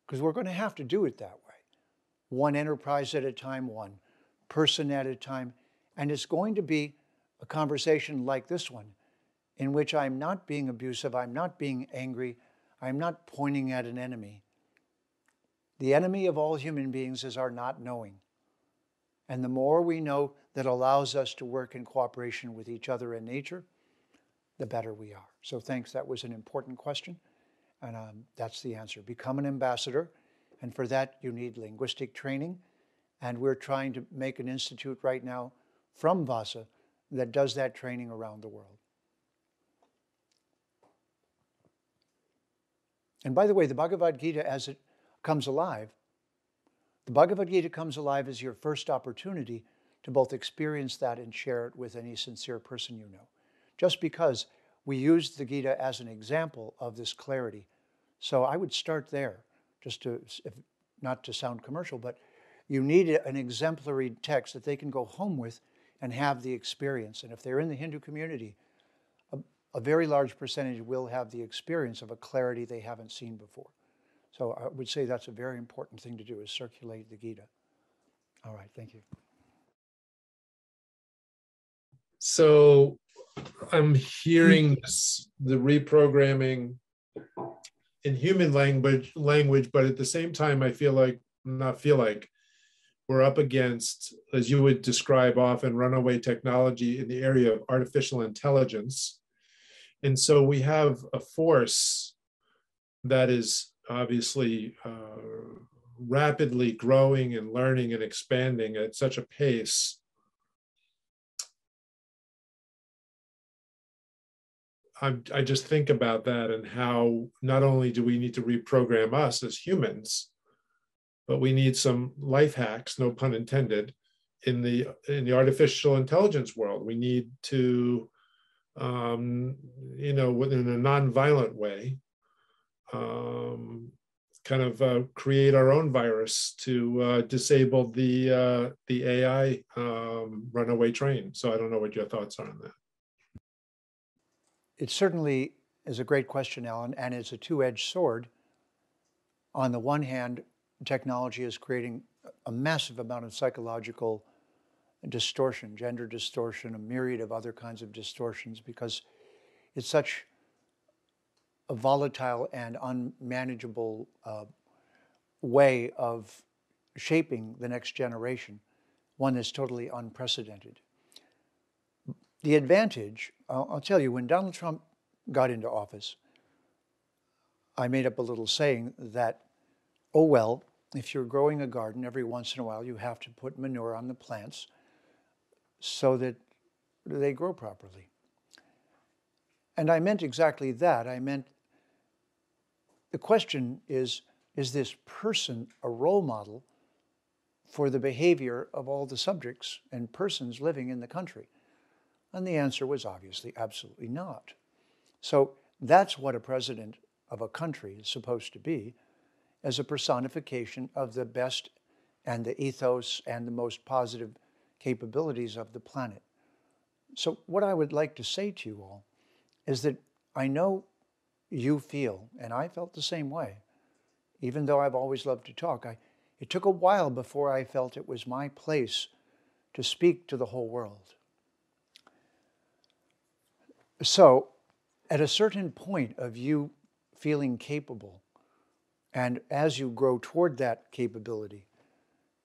A: Because we're going to have to do it that way. One enterprise at a time, one person at a time. And it's going to be a conversation like this one, in which I'm not being abusive, I'm not being angry, I'm not pointing at an enemy. The enemy of all human beings is our not knowing. And the more we know that allows us to work in cooperation with each other and nature, the better we are. So thanks, that was an important question. And that's the answer. Become an ambassador. And for that, you need linguistic training. And we're trying to make an institute right now from Vasa that does that training around the world. And by the way, the Bhagavad Gita, as it comes alive, the Bhagavad Gita comes alive as your first opportunity to both experience that and share it with any sincere person you know. Just because we used the Gita as an example of this clarity. So I would start there, just to, not to sound commercial, but you need an exemplary text that they can go home with and have the experience. And if they're in the Hindu community, a very large percentage will have the experience of a clarity they haven't seen before. So I would say that's a very important thing to do, is circulate the Gita. All right, thank you.
C: So I'm hearing this, the reprogramming in human language, but at the same time, I feel like we're up against, as you would describe often, runaway technology in the area of artificial intelligence. And so we have a force that is obviously rapidly growing and learning and expanding at such a pace. I just think about that and how not only do we need to reprogram us as humans, but we need some life hacks, no pun intended, in the artificial intelligence world. We need to, in a nonviolent way, create our own virus to disable the AI runaway train. So I don't know what your thoughts are on that.
A: It certainly is a great question, Alan, and it's a two-edged sword. On the one hand, technology is creating a massive amount of psychological distortion, gender distortion, a myriad of other kinds of distortions, because it's such a volatile and unmanageable way of shaping the next generation, one that's totally unprecedented. The advantage, I'll tell you, when Donald Trump got into office, I made up a little saying that, oh well, if you're growing a garden, every once in a while you have to put manure on the plants so that they grow properly. And I meant exactly that. I meant the question is this person a role model for the behavior of all the subjects and persons living in the country? And the answer was obviously absolutely not. So that's what a president of a country is supposed to be, as a personification of the best and the ethos and the most positive capabilities of the planet. So what I would like to say to you all is that I know you feel, and I felt the same way, even though I've always loved to talk. It took a while before I felt it was my place to speak to the whole world. So at a certain point of you feeling capable, and as you grow toward that capability,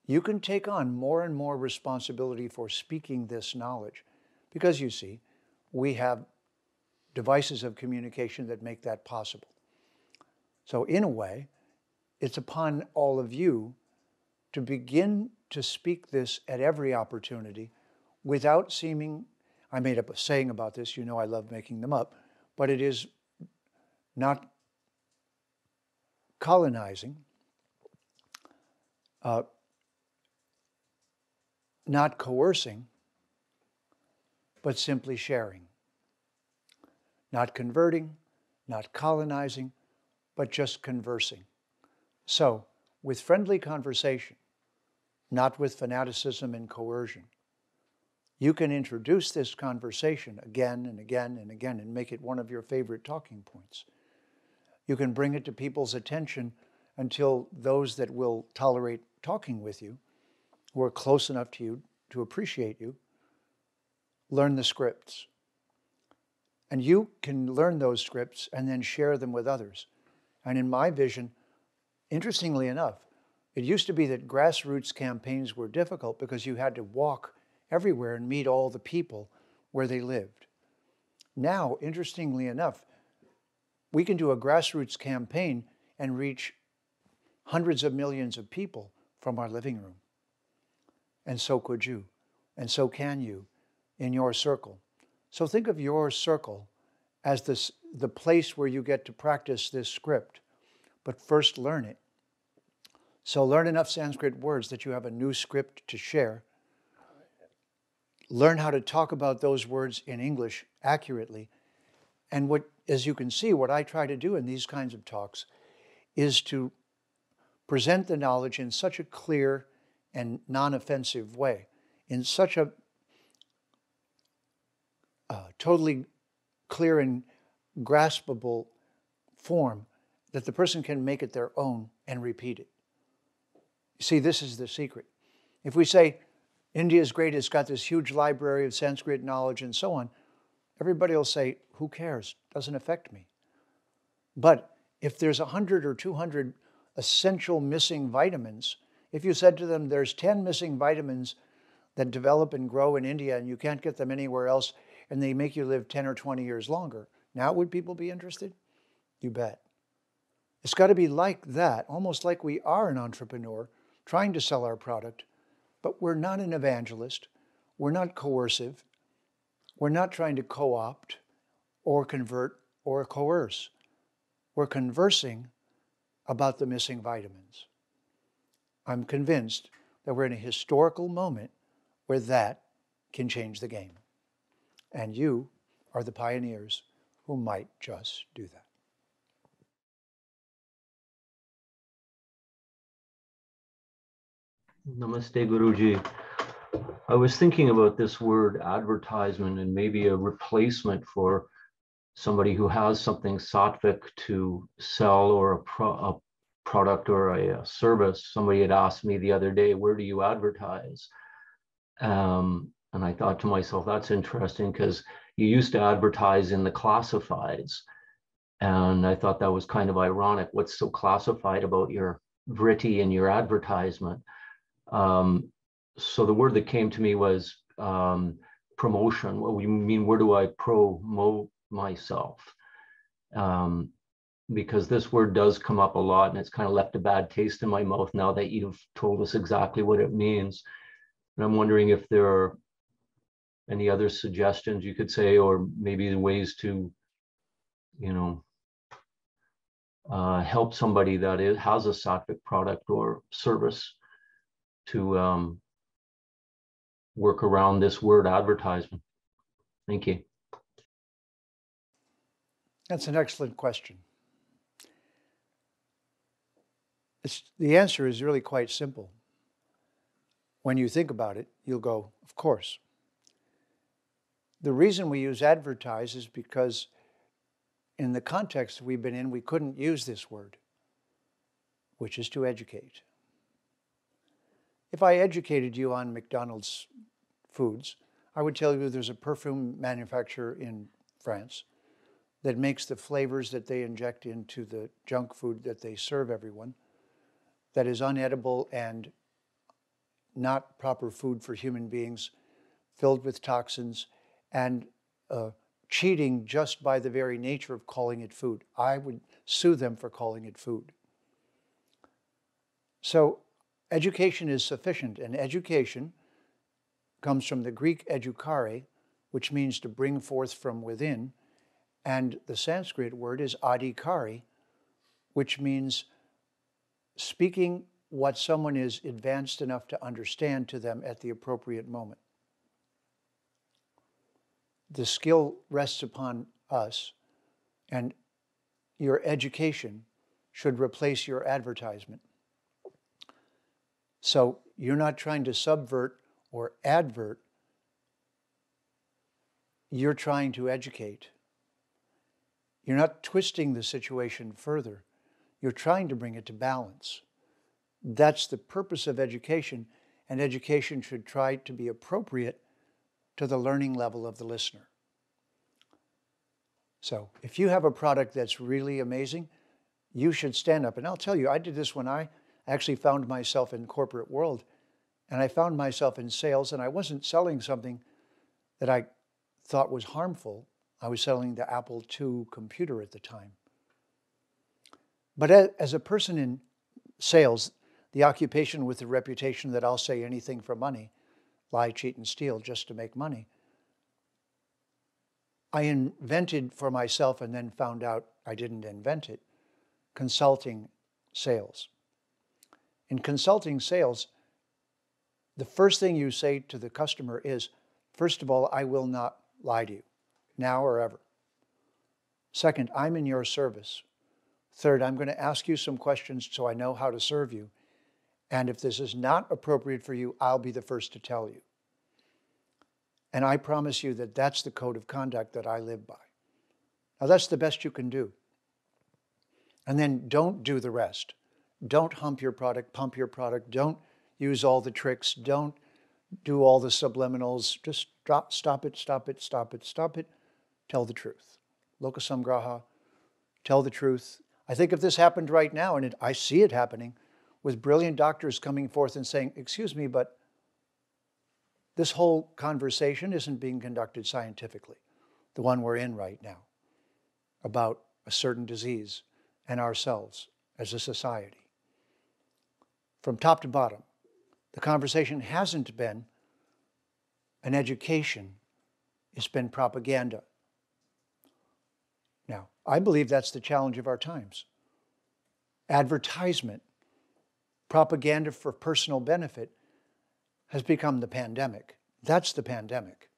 A: you can take on more and more responsibility for speaking this knowledge. Because you see, we have devices of communication that make that possible. So in a way, it's upon all of you to begin to speak this at every opportunity without seeming, I made up a saying about this, you know I love making them up, but it is not colonizing, not coercing, but simply sharing. Not converting, not colonizing, but just conversing. So, with friendly conversation, not with fanaticism and coercion, You can introduce this conversation again and again and again and make it one of your favorite talking points. You can bring it to people's attention until those that will tolerate talking with you, who are close enough to you to appreciate you, learn the scripts. And you can learn those scripts and then share them with others. And in my vision, interestingly enough, it used to be that grassroots campaigns were difficult because you had to walk everywhere and meet all the people where they lived. Now, interestingly enough, we can do a grassroots campaign and reach hundreds of millions of people from our living room. And so could you, and so can you in your circle. So think of your circle as the place where you get to practice this script, but first learn it. So learn enough Sanskrit words that you have a new script to share. Learn how to talk about those words in English accurately. And what, as you can see, what I try to do in these kinds of talks is to present the knowledge in such a clear and non-offensive way, in such a totally clear and graspable form that the person can make it their own and repeat it. You see, this is the secret. If we say, India's great, it's got this huge library of Sanskrit knowledge and so on, everybody will say, who cares? Doesn't affect me. But if there's 100 or 200 essential missing vitamins, if you said to them, there's 10 missing vitamins that develop and grow in India and you can't get them anywhere else, and they make you live 10 or 20 years longer, now would people be interested? You bet. It's got to be like that, almost like we are an entrepreneur trying to sell our product, but we're not an evangelist. We're not coercive. We're not trying to co-opt or convert or coerce. We're conversing about the missing vitamins. I'm convinced that we're in a historical moment where that can change the game. And you are the pioneers who might just do that.
D: Namaste, Guruji. I was thinking about this word advertisement and maybe a replacement for somebody who has something sattvic to sell, or a product or a service. Somebody had asked me the other day, where do you advertise? And I thought to myself, that's interesting, because you used to advertise in the classifieds. And I thought that was kind of ironic. What's so classified about your vritti and your advertisement? So the word that came to me was promotion. Well, you mean, where do I promote myself? Because this word does come up a lot, and it's kind of left a bad taste in my mouth now that you've told us exactly what it means. And I'm wondering if there are any other suggestions you could say, or maybe ways to, help somebody that has a sattvic product or service to work around this word advertisement. Thank you.
A: That's an excellent question. The answer is really quite simple. When you think about it, you'll go, of course. The reason we use advertise is because in the context we've been in, we couldn't use this word, which is to educate. If I educated you on McDonald's foods, I would tell you there's a perfume manufacturer in France that makes the flavors that they inject into the junk food that they serve everyone, that is unedible and not proper food for human beings, filled with toxins, and cheating just by the very nature of calling it food. I would sue them for calling it food. So education is sufficient, and education comes from the Greek educare, which means to bring forth from within, and the Sanskrit word is adhikari, which means speaking what someone is advanced enough to understand to them at the appropriate moment. The skill rests upon us, and your education should replace your advertisement. So you're not trying to subvert or advert you're trying to educate. You're not twisting the situation further. You're trying to bring it to balance. That's the purpose of education, and education should try to be appropriate to the learning level of the listener. So if you have a product that's really amazing, you should stand up. And I'll tell you, I did this when I actually found myself in corporate world, and I found myself in sales, and I wasn't selling something that I thought was harmful. I was selling the Apple II computer at the time. But as a person in sales, the occupation with the reputation that I'll say anything for money, lie, cheat, and steal just to make money, I invented for myself and then found out I didn't invent it, consulting sales. In consulting sales, the first thing you say to the customer is, first of all, I will not lie to you, now or ever. Second, I'm in your service. Third, I'm going to ask you some questions so I know how to serve you. And if this is not appropriate for you, I'll be the first to tell you. And I promise you that that's the code of conduct that I live by. Now, that's the best you can do. And then don't do the rest. Don't hump your product, pump your product. Don't use all the tricks. Don't do all the subliminals. Just stop it. Tell the truth. Lokasamgraha, tell the truth. I think if this happened right now, and I see it happening, with brilliant doctors coming forth and saying, excuse me, but this whole conversation isn't being conducted scientifically, the one we're in right now, about a certain disease and ourselves as a society. From top to bottom, the conversation hasn't been an education, it's been propaganda. Now, I believe that's the challenge of our times. Advertisement, propaganda for personal benefit has become the pandemic. That's the pandemic.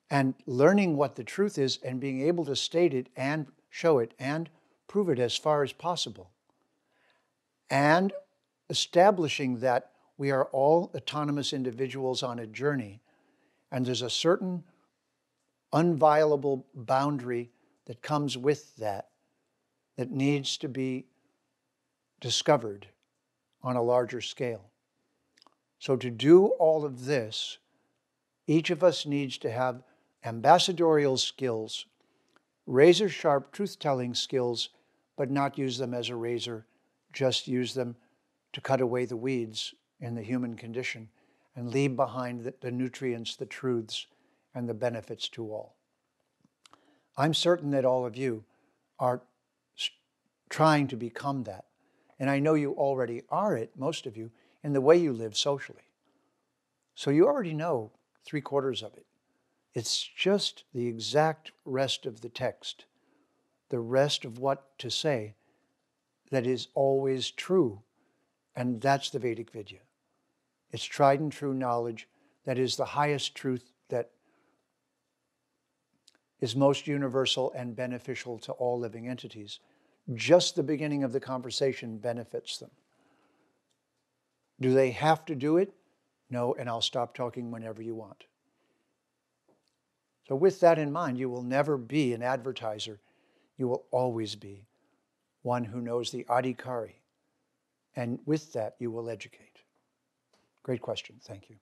A: And learning what the truth is and being able to state it and show it and prove it as far as possible. And establishing that we are all autonomous individuals on a journey, and there's a certain unviolable boundary that comes with that needs to be discovered on a larger scale. So to do all of this, each of us needs to have ambassadorial skills, razor-sharp truth-telling skills, but not use them as a razor, just use them to cut away the weeds in the human condition and leave behind the nutrients, the truths, and the benefits to all. I'm certain that all of you are trying to become that. And I know you already are it, most of you, in the way you live socially. So you already know 3/4 of it. It's just the exact rest of the text, the rest of what to say that is always true. And that's the Vedic Vidya. It's tried and true knowledge that is the highest truth that is most universal and beneficial to all living entities. Just the beginning of the conversation benefits them. Do they have to do it? No, and I'll stop talking whenever you want. So with that in mind, you will never be an advertiser. You will always be one who knows the adhikari. And with that, you will educate. Great question. Thank you.